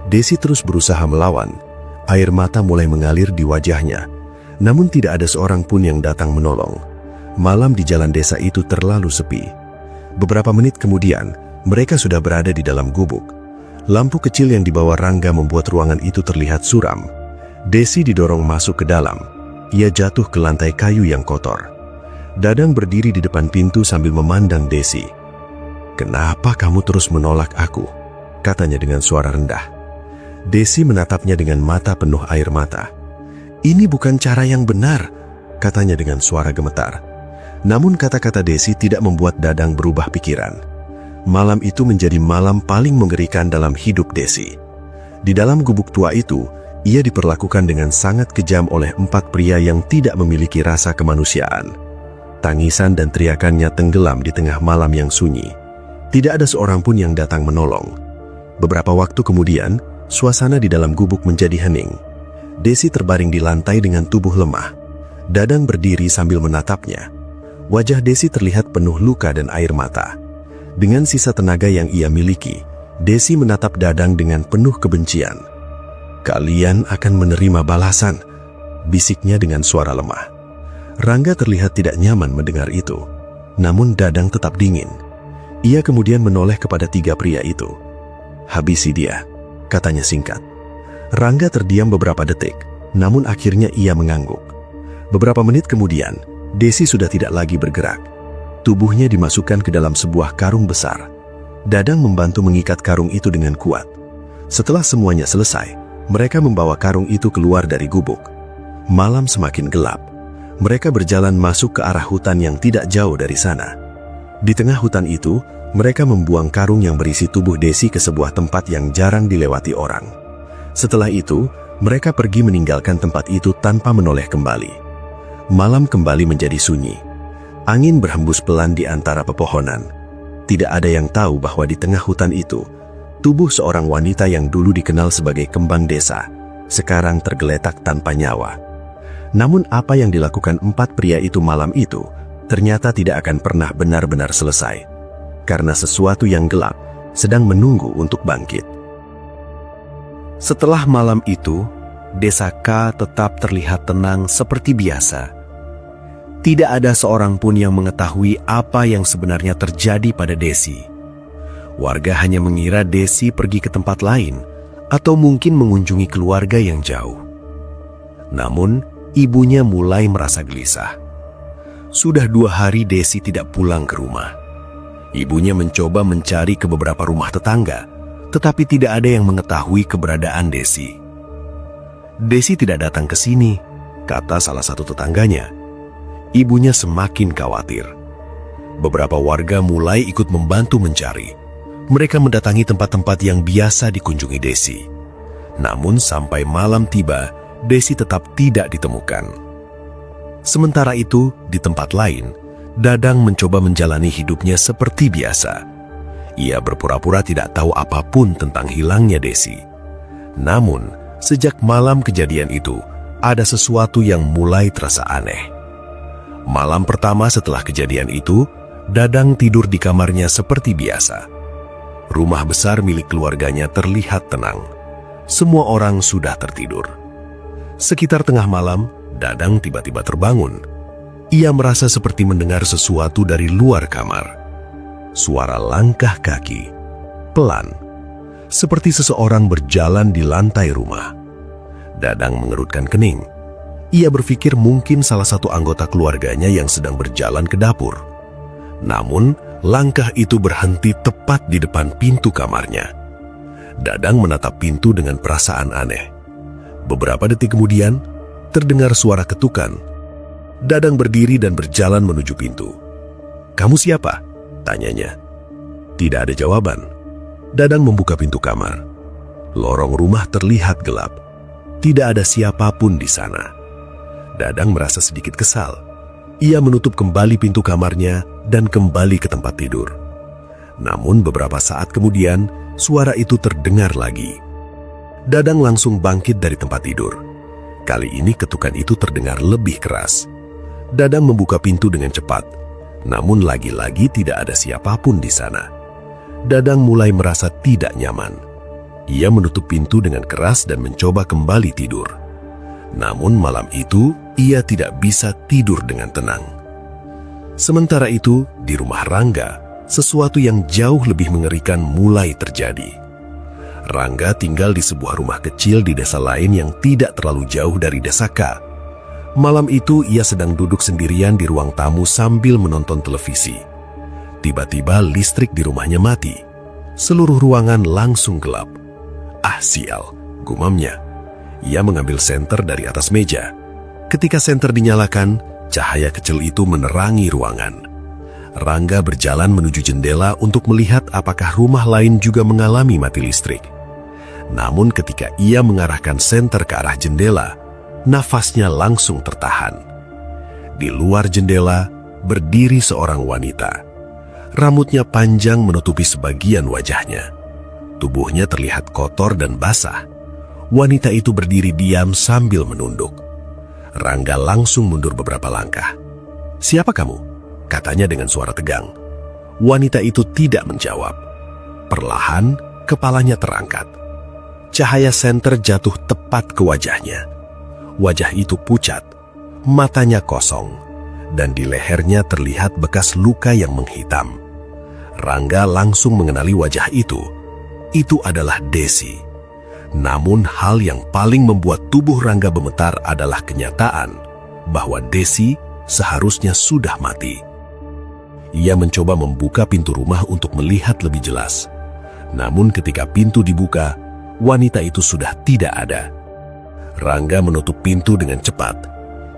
Desi terus berusaha melawan. Air mata mulai mengalir di wajahnya. Namun tidak ada seorang pun yang datang menolong. Malam di jalan desa itu terlalu sepi. Beberapa menit kemudian, mereka sudah berada di dalam gubuk. Lampu kecil yang dibawa Rangga membuat ruangan itu terlihat suram. Desi didorong masuk ke dalam. Ia jatuh ke lantai kayu yang kotor. Dadang berdiri di depan pintu sambil memandang Desi. "Kenapa kamu terus menolak aku?" katanya dengan suara rendah. Desi menatapnya dengan mata penuh air mata. "Ini bukan cara yang benar," katanya dengan suara gemetar. Namun kata-kata Desi tidak membuat Dadang berubah pikiran. Malam itu menjadi malam paling mengerikan dalam hidup Desi. Di dalam gubuk tua itu, ia diperlakukan dengan sangat kejam oleh 4 pria yang tidak memiliki rasa kemanusiaan. Tangisan dan teriakannya tenggelam di tengah malam yang sunyi. Tidak ada seorang pun yang datang menolong. Beberapa waktu kemudian, suasana di dalam gubuk menjadi hening. Desi terbaring di lantai dengan tubuh lemah. Dadang berdiri sambil menatapnya. Wajah Desi terlihat penuh luka dan air mata. Dengan sisa tenaga yang ia miliki, Desi menatap Dadang dengan penuh kebencian. "Kalian akan menerima balasan," bisiknya dengan suara lemah. Rangga terlihat tidak nyaman mendengar itu. Namun Dadang tetap dingin. Ia kemudian menoleh kepada 3 pria itu. "Habisi dia," katanya singkat. Rangga terdiam beberapa detik, namun akhirnya ia mengangguk. Beberapa menit kemudian, Desi sudah tidak lagi bergerak. Tubuhnya dimasukkan ke dalam sebuah karung besar. Dadang membantu mengikat karung itu dengan kuat. Setelah semuanya selesai, mereka membawa karung itu keluar dari gubuk. Malam semakin gelap. Mereka berjalan masuk ke arah hutan yang tidak jauh dari sana. Di tengah hutan itu, mereka membuang karung yang berisi tubuh Desi ke sebuah tempat yang jarang dilewati orang. Setelah itu, mereka pergi meninggalkan tempat itu tanpa menoleh kembali. Malam kembali menjadi sunyi. Angin berhembus pelan di antara pepohonan. Tidak ada yang tahu bahwa di tengah hutan itu, tubuh seorang wanita yang dulu dikenal sebagai kembang desa, sekarang tergeletak tanpa nyawa. Namun apa yang dilakukan 4 pria itu malam itu, ternyata tidak akan pernah benar-benar selesai. Karena sesuatu yang gelap sedang menunggu untuk bangkit. Setelah malam itu, Desa K tetap terlihat tenang seperti biasa. Tidak ada seorang pun yang mengetahui apa yang sebenarnya terjadi pada Desi. Warga hanya mengira Desi pergi ke tempat lain atau mungkin mengunjungi keluarga yang jauh. Namun, ibunya mulai merasa gelisah. Sudah 2 hari Desi tidak pulang ke rumah. Ibunya mencoba mencari ke beberapa rumah tetangga, tetapi tidak ada yang mengetahui keberadaan Desi. "Desi tidak datang ke sini," kata salah satu tetangganya. Ibunya semakin khawatir. Beberapa warga mulai ikut membantu mencari. Mereka mendatangi tempat-tempat yang biasa dikunjungi Desi. Namun sampai malam tiba, Desi tetap tidak ditemukan. Sementara itu, di tempat lain, Dadang mencoba menjalani hidupnya seperti biasa. Ia berpura-pura tidak tahu apapun tentang hilangnya Desi. Namun, sejak malam kejadian itu, ada sesuatu yang mulai terasa aneh. Malam pertama setelah kejadian itu, Dadang tidur di kamarnya seperti biasa. Rumah besar milik keluarganya terlihat tenang. Semua orang sudah tertidur. Sekitar tengah malam, Dadang tiba-tiba terbangun. Ia merasa seperti mendengar sesuatu dari luar kamar. Suara langkah kaki, pelan, seperti seseorang berjalan di lantai rumah. Dadang mengerutkan kening. Ia berpikir mungkin salah satu anggota keluarganya yang sedang berjalan ke dapur. Namun, langkah itu berhenti tepat di depan pintu kamarnya. Dadang menatap pintu dengan perasaan aneh. Beberapa detik kemudian, terdengar suara ketukan. Dadang berdiri dan berjalan menuju pintu. "Kamu siapa?" tanyanya. Tidak ada jawaban. Dadang membuka pintu kamar. Lorong rumah terlihat gelap. Tidak ada siapapun di sana. Dadang merasa sedikit kesal. Ia menutup kembali pintu kamarnya dan kembali ke tempat tidur. Namun beberapa saat kemudian, suara itu terdengar lagi. Dadang langsung bangkit dari tempat tidur. Kali ini ketukan itu terdengar lebih keras. Dadang membuka pintu dengan cepat, namun lagi-lagi tidak ada siapapun di sana. Dadang mulai merasa tidak nyaman. Ia menutup pintu dengan keras dan mencoba kembali tidur. Namun malam itu, ia tidak bisa tidur dengan tenang. Sementara itu, di rumah Rangga, sesuatu yang jauh lebih mengerikan mulai terjadi. Rangga tinggal di sebuah rumah kecil di desa lain yang tidak terlalu jauh dari desa K. Malam itu ia sedang duduk sendirian di ruang tamu sambil menonton televisi. Tiba-tiba listrik di rumahnya mati. Seluruh ruangan langsung gelap. "Ah sial," gumamnya. Ia mengambil senter dari atas meja. Ketika senter dinyalakan, cahaya kecil itu menerangi ruangan. Rangga berjalan menuju jendela untuk melihat apakah rumah lain juga mengalami mati listrik. Namun ketika ia mengarahkan senter ke arah jendela, nafasnya langsung tertahan. Di luar jendela, berdiri seorang wanita. Rambutnya panjang menutupi sebagian wajahnya. Tubuhnya terlihat kotor dan basah. Wanita itu berdiri diam sambil menunduk. Rangga langsung mundur beberapa langkah. "Siapa kamu?" katanya dengan suara tegang. Wanita itu tidak menjawab. Perlahan, kepalanya terangkat. Cahaya senter jatuh tepat ke wajahnya. Wajah itu pucat, matanya kosong, dan di lehernya terlihat bekas luka yang menghitam. Rangga langsung mengenali wajah itu. Itu adalah Desi. Namun hal yang paling membuat tubuh Rangga gemetar adalah kenyataan bahwa Desi seharusnya sudah mati. Ia mencoba membuka pintu rumah untuk melihat lebih jelas. Namun ketika pintu dibuka, wanita itu sudah tidak ada. Rangga menutup pintu dengan cepat.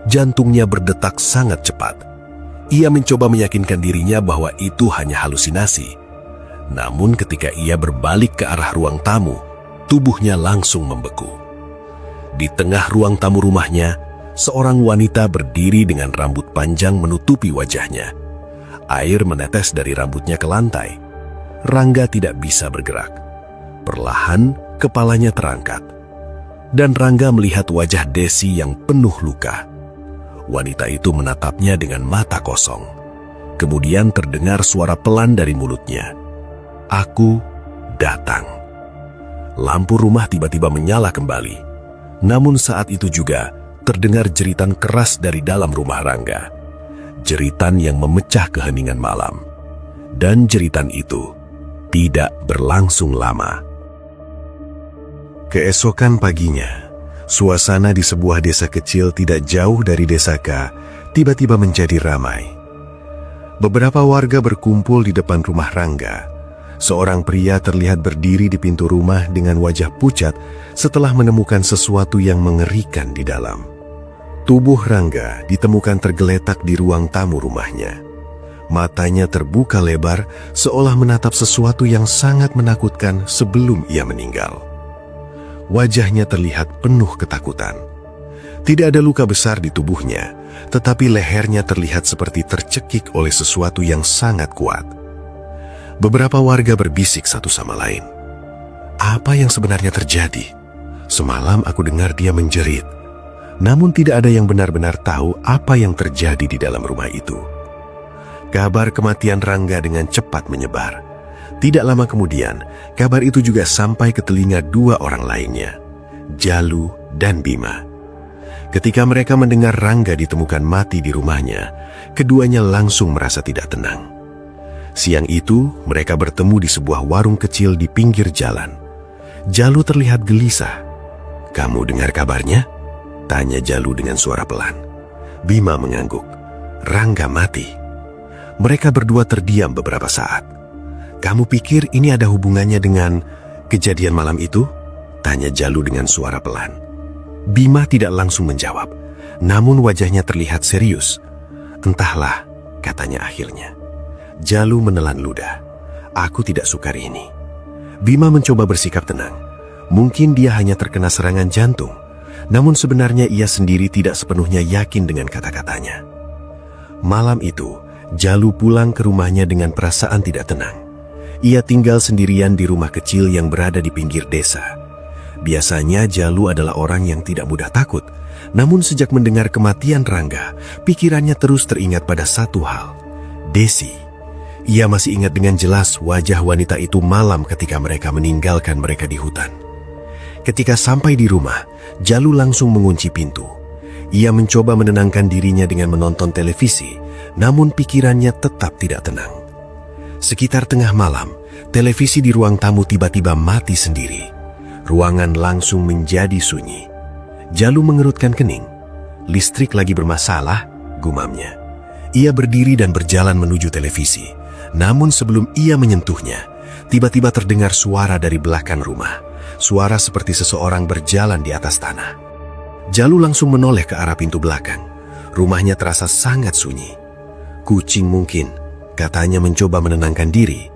Jantungnya berdetak sangat cepat. Ia mencoba meyakinkan dirinya bahwa itu hanya halusinasi. Namun ketika ia berbalik ke arah ruang tamu, tubuhnya langsung membeku. Di tengah ruang tamu rumahnya, seorang wanita berdiri dengan rambut panjang menutupi wajahnya. Air menetes dari rambutnya ke lantai. Rangga tidak bisa bergerak. Perlahan, kepalanya terangkat. Dan Rangga melihat wajah Desi yang penuh luka. Wanita itu menatapnya dengan mata kosong. Kemudian terdengar suara pelan dari mulutnya. "Aku datang." Lampu rumah tiba-tiba menyala kembali. Namun saat itu juga terdengar jeritan keras dari dalam rumah Rangga. Jeritan yang memecah keheningan malam. Dan jeritan itu tidak berlangsung lama. Keesokan paginya, suasana di sebuah desa kecil tidak jauh dari desa K tiba-tiba menjadi ramai. Beberapa warga berkumpul di depan rumah Rangga. Seorang pria terlihat berdiri di pintu rumah dengan wajah pucat setelah menemukan sesuatu yang mengerikan di dalam. Tubuh Rangga ditemukan tergeletak di ruang tamu rumahnya. Matanya terbuka lebar seolah menatap sesuatu yang sangat menakutkan sebelum ia meninggal. Wajahnya terlihat penuh ketakutan. Tidak ada luka besar di tubuhnya, tetapi lehernya terlihat seperti tercekik oleh sesuatu yang sangat kuat. Beberapa warga berbisik satu sama lain. "Apa yang sebenarnya terjadi? Semalam aku dengar dia menjerit. Namun tidak ada yang benar-benar tahu apa yang terjadi di dalam rumah itu." Kabar kematian Rangga dengan cepat menyebar. Tidak lama kemudian, kabar itu juga sampai ke telinga dua orang lainnya, Jalu dan Bima. Ketika mereka mendengar Rangga ditemukan mati di rumahnya, keduanya langsung merasa tidak tenang. Siang itu, mereka bertemu di sebuah warung kecil di pinggir jalan. Jalu terlihat gelisah. "Kamu dengar kabarnya?" tanya Jalu dengan suara pelan. Bima mengangguk. "Rangga mati." Mereka berdua terdiam beberapa saat. "Kamu pikir ini ada hubungannya dengan..." Kejadian malam itu? Tanya Jalu dengan suara pelan. Bima tidak langsung menjawab, namun wajahnya terlihat serius. Entahlah, katanya akhirnya. Jalu menelan ludah. Aku tidak sukar ini. Bima mencoba bersikap tenang. Mungkin dia hanya terkena serangan jantung, namun sebenarnya ia sendiri tidak sepenuhnya yakin dengan kata-katanya. Malam itu, Jalu pulang ke rumahnya dengan perasaan tidak tenang. Ia tinggal sendirian di rumah kecil yang berada di pinggir desa. Biasanya Jalu adalah orang yang tidak mudah takut, namun sejak mendengar kematian Rangga, pikirannya terus teringat pada satu hal, Desi. Ia masih ingat dengan jelas wajah wanita itu malam ketika mereka meninggalkan mereka di hutan. Ketika sampai di rumah, Jalu langsung mengunci pintu. Ia mencoba menenangkan dirinya dengan menonton televisi, namun pikirannya tetap tidak tenang. Sekitar tengah malam, televisi di ruang tamu tiba-tiba mati sendiri. Ruangan langsung menjadi sunyi. Jalu mengerutkan kening. Listrik lagi bermasalah, gumamnya. Ia berdiri dan berjalan menuju televisi. Namun sebelum ia menyentuhnya, tiba-tiba terdengar suara dari belakang rumah. Suara seperti seseorang berjalan di atas tanah. Jalu langsung menoleh ke arah pintu belakang. Rumahnya terasa sangat sunyi. Kucing mungkin, katanya mencoba menenangkan diri.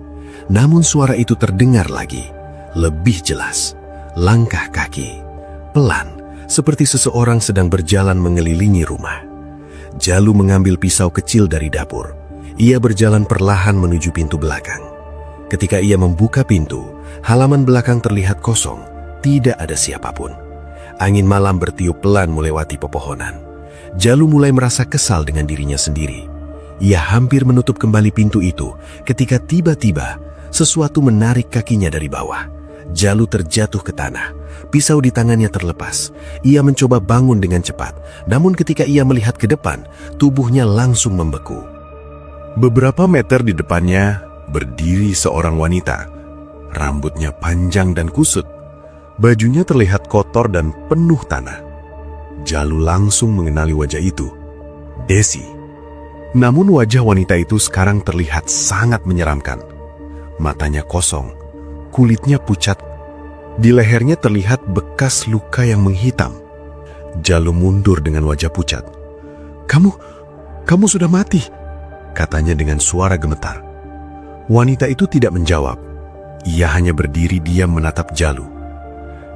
Namun suara itu terdengar lagi, lebih jelas. Langkah kaki, pelan, seperti seseorang sedang berjalan mengelilingi rumah. Jalu mengambil pisau kecil dari dapur. Ia berjalan perlahan menuju pintu belakang. Ketika ia membuka pintu, halaman belakang terlihat kosong, tidak ada siapapun. Angin malam bertiup pelan melewati pepohonan. Jalu mulai merasa kesal dengan dirinya sendiri. Ia hampir menutup kembali pintu itu ketika tiba-tiba sesuatu menarik kakinya dari bawah. Jalu terjatuh ke tanah. Pisau di tangannya terlepas. Ia mencoba bangun dengan cepat, namun ketika ia melihat ke depan, tubuhnya langsung membeku. Beberapa meter di depannya berdiri seorang wanita. Rambutnya panjang dan kusut. Bajunya terlihat kotor dan penuh tanah. Jalu langsung mengenali wajah itu, Desi. Namun wajah wanita itu sekarang terlihat sangat menyeramkan. Matanya kosong, kulitnya pucat. Di lehernya terlihat bekas luka yang menghitam. Jalu mundur dengan wajah pucat. Kamu sudah mati, katanya dengan suara gemetar. Wanita itu tidak menjawab. Ia hanya berdiri diam menatap Jalu.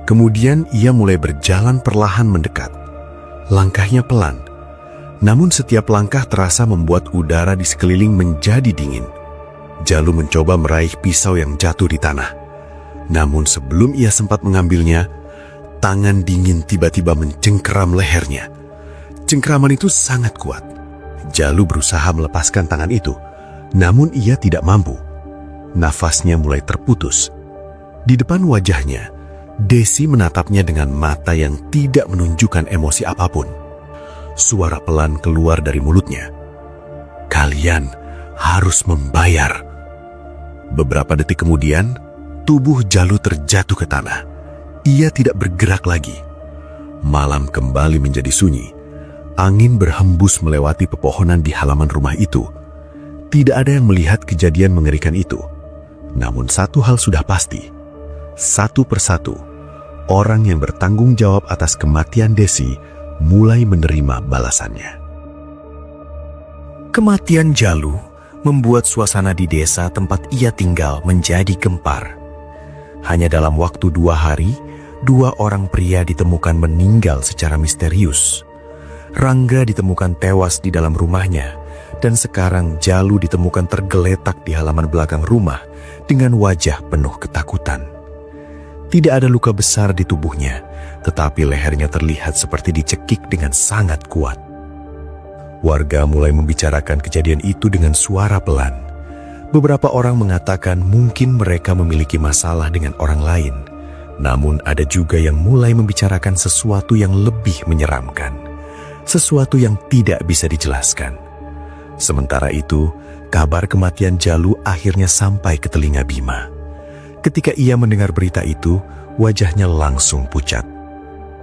Kemudian ia mulai berjalan perlahan mendekat. Langkahnya pelan, namun setiap langkah terasa membuat udara di sekeliling menjadi dingin. Jalu mencoba meraih pisau yang jatuh di tanah. Namun sebelum ia sempat mengambilnya, tangan dingin tiba-tiba mencengkeram lehernya. Cengkeraman itu sangat kuat. Jalu berusaha melepaskan tangan itu, namun ia tidak mampu. Nafasnya mulai terputus. Di depan wajahnya, Desi menatapnya dengan mata yang tidak menunjukkan emosi apapun. Suara pelan keluar dari mulutnya. Kalian harus membayar. Beberapa detik kemudian, tubuh Jalu terjatuh ke tanah. Ia tidak bergerak lagi. Malam kembali menjadi sunyi. Angin berhembus melewati pepohonan di halaman rumah itu. Tidak ada yang melihat kejadian mengerikan itu. Namun satu hal sudah pasti. Satu persatu, orang yang bertanggung jawab atas kematian Desi mulai menerima balasannya. Kematian Jalu membuat suasana di desa tempat ia tinggal menjadi gempar. Hanya dalam waktu 2 hari, 2 orang pria ditemukan meninggal secara misterius. Rangga ditemukan tewas di dalam rumahnya, dan sekarang Jalu ditemukan tergeletak di halaman belakang rumah dengan wajah penuh ketakutan. Tidak ada luka besar di tubuhnya, tetapi lehernya terlihat seperti dicekik dengan sangat kuat. Warga mulai membicarakan kejadian itu dengan suara pelan. Beberapa orang mengatakan mungkin mereka memiliki masalah dengan orang lain, namun ada juga yang mulai membicarakan sesuatu yang lebih menyeramkan, sesuatu yang tidak bisa dijelaskan. Sementara itu, kabar kematian Jalu akhirnya sampai ke telinga Bima. Ketika ia mendengar berita itu, wajahnya langsung pucat.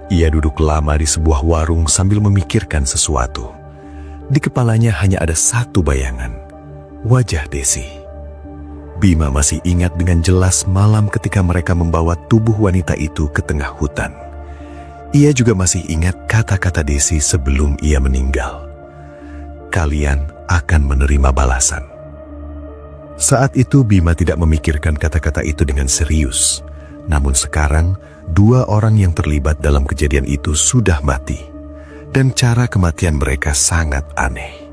Ia duduk lama di sebuah warung sambil memikirkan sesuatu. Di kepalanya hanya ada satu bayangan, wajah Desi. Bima masih ingat dengan jelas malam ketika mereka membawa tubuh wanita itu ke tengah hutan. Ia juga masih ingat kata-kata Desi sebelum ia meninggal. Kalian akan menerima balasan. Saat itu Bima tidak memikirkan kata-kata itu dengan serius. Namun sekarang, dua orang yang terlibat dalam kejadian itu sudah mati. Dan cara kematian mereka sangat aneh.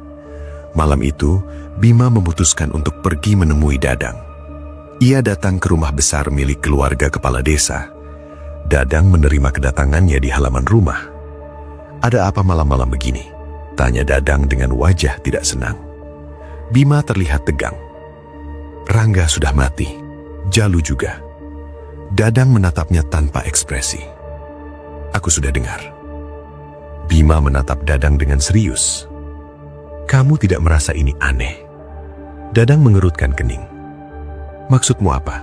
Malam itu, Bima memutuskan untuk pergi menemui Dadang. Ia datang ke rumah besar milik keluarga kepala desa. Dadang menerima kedatangannya di halaman rumah. "Ada apa malam-malam begini?" tanya Dadang dengan wajah tidak senang. Bima terlihat tegang. "Rangga sudah mati, Jalu juga." Dadang menatapnya tanpa ekspresi. "Aku sudah dengar." Bima menatap Dadang dengan serius. "Kamu tidak merasa ini aneh?" Dadang mengerutkan kening. "Maksudmu apa?"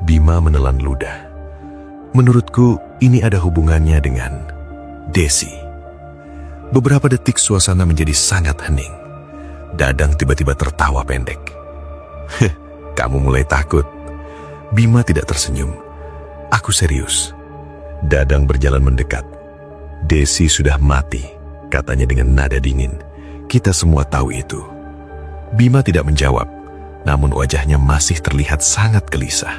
Bima menelan ludah. "Menurutku ini ada hubungannya dengan Desi." Beberapa detik suasana menjadi sangat hening. Dadang tiba-tiba tertawa pendek. "Kamu mulai takut?" Bima tidak tersenyum. "Aku serius." Dadang berjalan mendekat. "Desi sudah mati," katanya dengan nada dingin. "Kita semua tahu itu." Bima tidak menjawab, namun wajahnya masih terlihat sangat gelisah.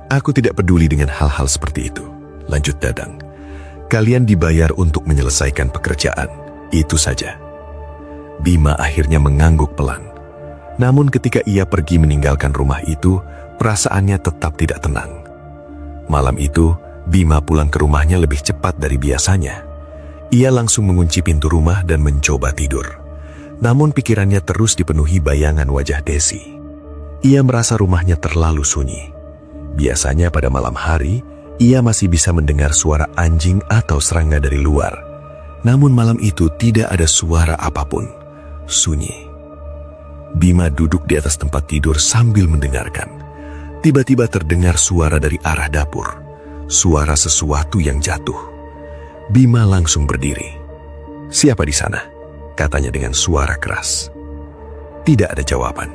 "Aku tidak peduli dengan hal-hal seperti itu," lanjut Dadang. "Kalian dibayar untuk menyelesaikan pekerjaan, itu saja." Bima akhirnya mengangguk pelan. Namun ketika ia pergi meninggalkan rumah itu, perasaannya tetap tidak tenang. Malam itu, Bima pulang ke rumahnya lebih cepat dari biasanya. Ia langsung mengunci pintu rumah dan mencoba tidur. Namun pikirannya terus dipenuhi bayangan wajah Desi. Ia merasa rumahnya terlalu sunyi. Biasanya pada malam hari, ia masih bisa mendengar suara anjing atau serangga dari luar. Namun malam itu tidak ada suara apapun, sunyi. Bima duduk di atas tempat tidur sambil mendengarkan. Tiba-tiba terdengar suara dari arah dapur, suara sesuatu yang jatuh. Bima langsung berdiri. "Siapa di sana?" katanya dengan suara keras. Tidak ada jawaban.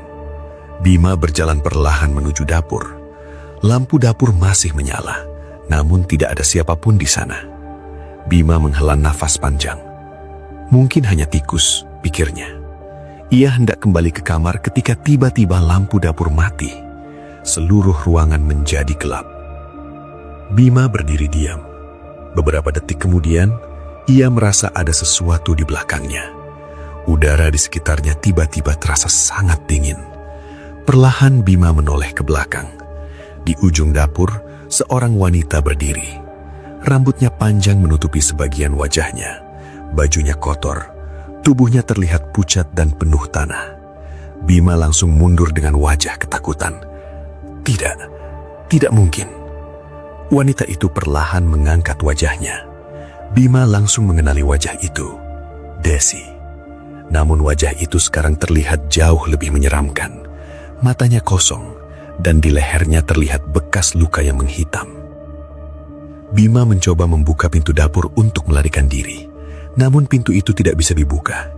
Bima berjalan perlahan menuju dapur. Lampu dapur masih menyala, namun tidak ada siapapun di sana. Bima menghela nafas panjang. Mungkin hanya tikus, pikirnya. Ia hendak kembali ke kamar ketika tiba-tiba lampu dapur mati. Seluruh ruangan menjadi gelap. Bima berdiri diam. Beberapa detik kemudian, ia merasa ada sesuatu di belakangnya. Udara di sekitarnya tiba-tiba terasa sangat dingin. Perlahan Bima menoleh ke belakang. Di ujung dapur, seorang wanita berdiri. Rambutnya panjang menutupi sebagian wajahnya. Bajunya kotor. Tubuhnya terlihat pucat dan penuh tanah. Bima langsung mundur dengan wajah ketakutan. Tidak mungkin. Wanita itu perlahan mengangkat wajahnya. Bima langsung mengenali wajah itu. Desi. Namun wajah itu sekarang terlihat jauh lebih menyeramkan. Matanya kosong, dan di lehernya terlihat bekas luka yang menghitam. Bima mencoba membuka pintu dapur untuk melarikan diri. Namun pintu itu tidak bisa dibuka.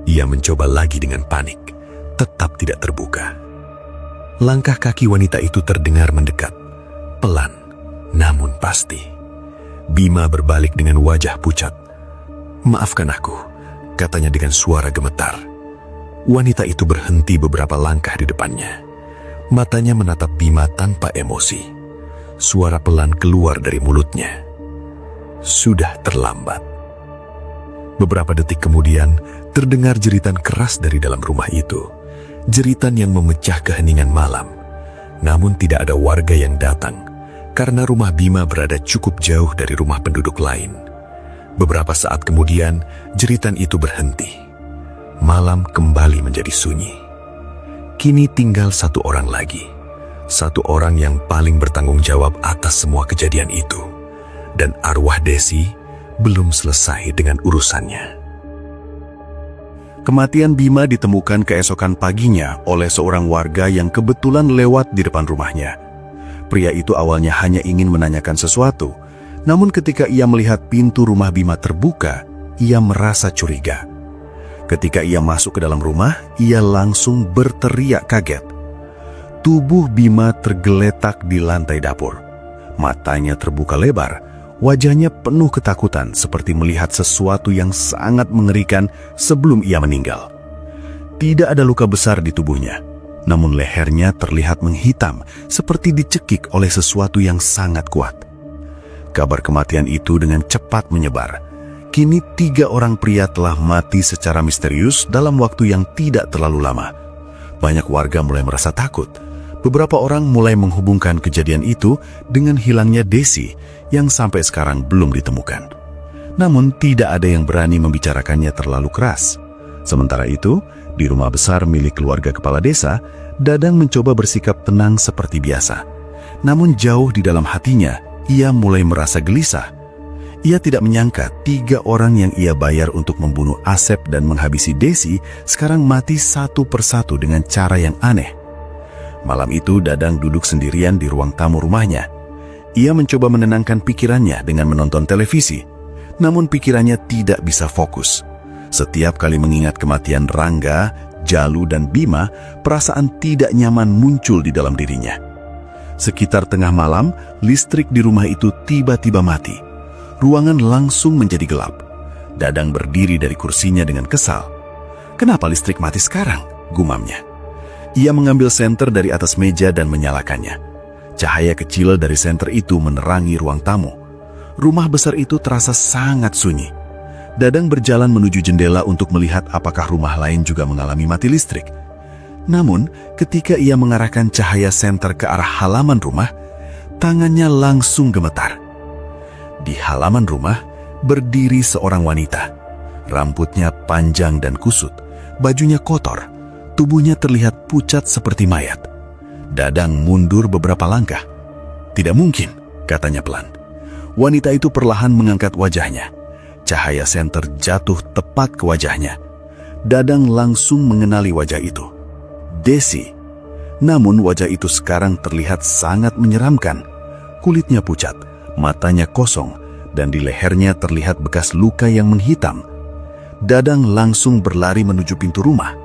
Ia mencoba lagi dengan panik, tetap tidak terbuka. Langkah kaki wanita itu terdengar mendekat. Pelan, namun pasti. Bima berbalik dengan wajah pucat. "Maafkan aku," katanya dengan suara gemetar. Wanita itu berhenti beberapa langkah di depannya. Matanya menatap Bima tanpa emosi. Suara pelan keluar dari mulutnya. "Sudah terlambat." Beberapa detik kemudian, terdengar jeritan keras dari dalam rumah itu. Jeritan yang memecah keheningan malam. Namun tidak ada warga yang datang, karena rumah Bima berada cukup jauh dari rumah penduduk lain. Beberapa saat kemudian, jeritan itu berhenti. Malam kembali menjadi sunyi. Kini tinggal satu orang lagi. Satu orang yang paling bertanggung jawab atas semua kejadian itu. Dan arwah Desi belum selesai dengan urusannya. Kematian Bima ditemukan keesokan paginya oleh seorang warga yang kebetulan lewat di depan rumahnya. Pria itu awalnya hanya ingin menanyakan sesuatu, namun ketika ia melihat pintu rumah Bima terbuka, ia merasa curiga. Ketika ia masuk ke dalam rumah, ia langsung berteriak kaget. tubuh Bima tergeletak di lantai dapur. Matanya terbuka lebar, wajahnya penuh ketakutan seperti melihat sesuatu yang sangat mengerikan sebelum ia meninggal. Tidak ada luka besar di tubuhnya, namun lehernya terlihat menghitam seperti dicekik oleh sesuatu yang sangat kuat. Kabar kematian itu dengan cepat menyebar. Kini 3 orang pria telah mati secara misterius dalam waktu yang tidak terlalu lama. Banyak warga mulai merasa takut. Beberapa orang mulai menghubungkan kejadian itu dengan hilangnya Desi yang sampai sekarang belum ditemukan. Namun tidak ada yang berani membicarakannya terlalu keras. Sementara itu, di rumah besar milik keluarga kepala desa, Dadang mencoba bersikap tenang seperti biasa. Namun jauh di dalam hatinya, ia mulai merasa gelisah. Ia tidak menyangka 3 orang yang ia bayar untuk membunuh Asep dan menghabisi Desi sekarang mati satu persatu dengan cara yang aneh. Malam itu Dadang duduk sendirian di ruang tamu rumahnya. Ia mencoba menenangkan pikirannya dengan menonton televisi. Namun pikirannya tidak bisa fokus. Setiap kali mengingat kematian Rangga, Jalu, dan Bima, perasaan tidak nyaman muncul di dalam dirinya. Sekitar tengah malam, listrik di rumah itu tiba-tiba mati. Ruangan langsung menjadi gelap. Dadang berdiri dari kursinya dengan kesal. "Kenapa listrik mati sekarang?" gumamnya. Ia mengambil senter dari atas meja dan menyalakannya. Cahaya kecil dari senter itu menerangi ruang tamu. Rumah besar itu terasa sangat sunyi. Dadang berjalan menuju jendela untuk melihat apakah rumah lain juga mengalami mati listrik. Namun, ketika ia mengarahkan cahaya senter ke arah halaman rumah, tangannya langsung gemetar. Di halaman rumah, berdiri seorang wanita. Rambutnya panjang dan kusut, bajunya kotor, tubuhnya terlihat pucat seperti mayat. Dadang mundur beberapa langkah. "Tidak mungkin," katanya pelan. Wanita itu perlahan mengangkat wajahnya. Cahaya senter jatuh tepat ke wajahnya. Dadang langsung mengenali wajah itu. Desi. Namun wajah itu sekarang terlihat sangat menyeramkan. Kulitnya pucat, matanya kosong, dan di lehernya terlihat bekas luka yang menghitam. Dadang langsung berlari menuju pintu rumah.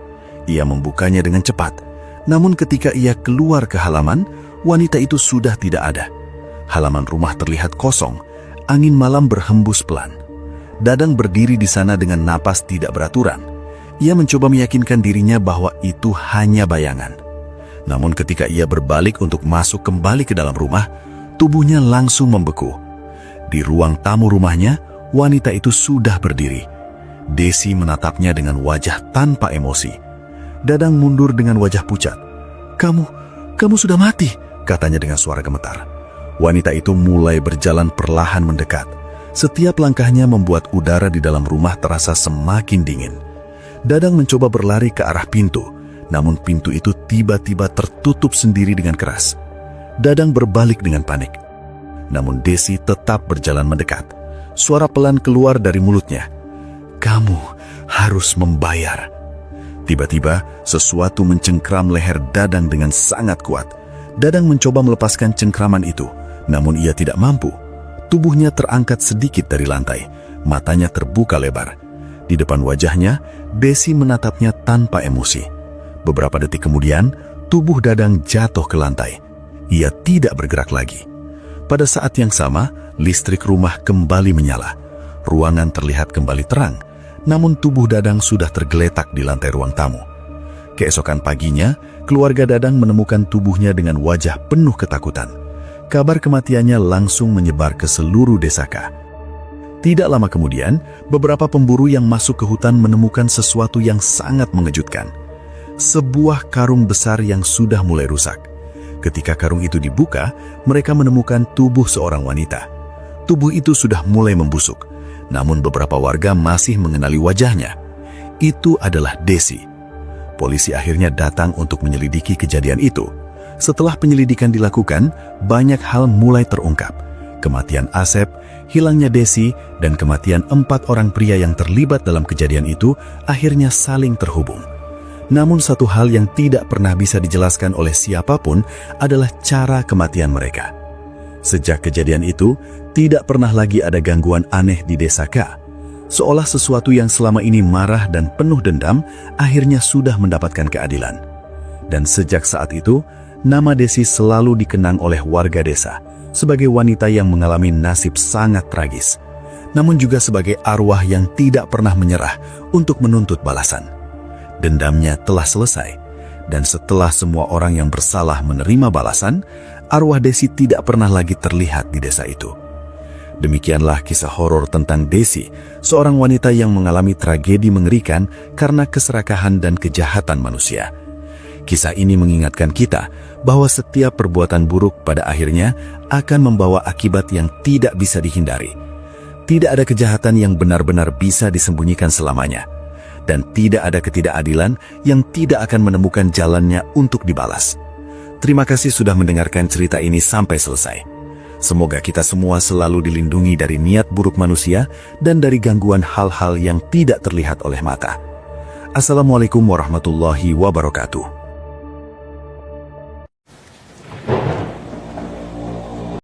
Ia membukanya dengan cepat. Namun ketika ia keluar ke halaman, wanita itu sudah tidak ada. Halaman rumah terlihat kosong. Angin malam berhembus pelan. Dadang berdiri di sana dengan napas tidak beraturan. Ia mencoba meyakinkan dirinya bahwa itu hanya bayangan. Namun ketika ia berbalik untuk masuk kembali ke dalam rumah, tubuhnya langsung membeku. Di ruang tamu rumahnya, wanita itu sudah berdiri. Desi menatapnya dengan wajah tanpa emosi. Dadang mundur dengan wajah pucat. Kamu sudah mati," katanya dengan suara gemetar. Wanita itu mulai berjalan perlahan mendekat. Setiap langkahnya membuat udara di dalam rumah terasa semakin dingin. Dadang mencoba berlari ke arah pintu, namun pintu itu tiba-tiba tertutup sendiri dengan keras. Dadang berbalik dengan panik. Namun Desi tetap berjalan mendekat. Suara pelan keluar dari mulutnya. "Kamu harus membayar." Tiba-tiba, sesuatu mencengkram leher Dadang dengan sangat kuat. Dadang mencoba melepaskan cengkraman itu, namun ia tidak mampu. Tubuhnya terangkat sedikit dari lantai, matanya terbuka lebar. Di depan wajahnya, Desi menatapnya tanpa emosi. Beberapa detik kemudian, tubuh Dadang jatuh ke lantai. Ia tidak bergerak lagi. Pada saat yang sama, listrik rumah kembali menyala. Ruangan terlihat kembali terang, namun tubuh Dadang sudah tergeletak di lantai ruang tamu. Keesokan paginya, keluarga Dadang menemukan tubuhnya dengan wajah penuh ketakutan. Kabar kematiannya langsung menyebar ke seluruh desa K. Tidak lama kemudian, beberapa pemburu yang masuk ke hutan menemukan sesuatu yang sangat mengejutkan. Sebuah karung besar yang sudah mulai rusak. Ketika karung itu dibuka, mereka menemukan tubuh seorang wanita. Tubuh itu sudah mulai membusuk. Namun beberapa warga masih mengenali wajahnya. Itu adalah Desi. Polisi akhirnya datang untuk menyelidiki kejadian itu. Setelah penyelidikan dilakukan, banyak hal mulai terungkap. Kematian Asep, hilangnya Desi, dan kematian 4 orang pria yang terlibat dalam kejadian itu akhirnya saling terhubung. Namun satu hal yang tidak pernah bisa dijelaskan oleh siapapun adalah cara kematian mereka. Sejak kejadian itu, tidak pernah lagi ada gangguan aneh di desa K. Seolah sesuatu yang selama ini marah dan penuh dendam, akhirnya sudah mendapatkan keadilan. Dan sejak saat itu, nama Desi selalu dikenang oleh warga desa sebagai wanita yang mengalami nasib sangat tragis, namun juga sebagai arwah yang tidak pernah menyerah untuk menuntut balasan. Dendamnya telah selesai, dan setelah semua orang yang bersalah menerima balasan, arwah Desi tidak pernah lagi terlihat di desa itu. Demikianlah kisah horor tentang Desi, seorang wanita yang mengalami tragedi mengerikan karena keserakahan dan kejahatan manusia. Kisah ini mengingatkan kita bahwa setiap perbuatan buruk pada akhirnya akan membawa akibat yang tidak bisa dihindari. Tidak ada kejahatan yang benar-benar bisa disembunyikan selamanya, dan tidak ada ketidakadilan yang tidak akan menemukan jalannya untuk dibalas. Terima kasih sudah mendengarkan cerita ini sampai selesai. Semoga kita semua selalu dilindungi dari niat buruk manusia dan dari gangguan hal-hal yang tidak terlihat oleh mata. Assalamualaikum warahmatullahi wabarakatuh.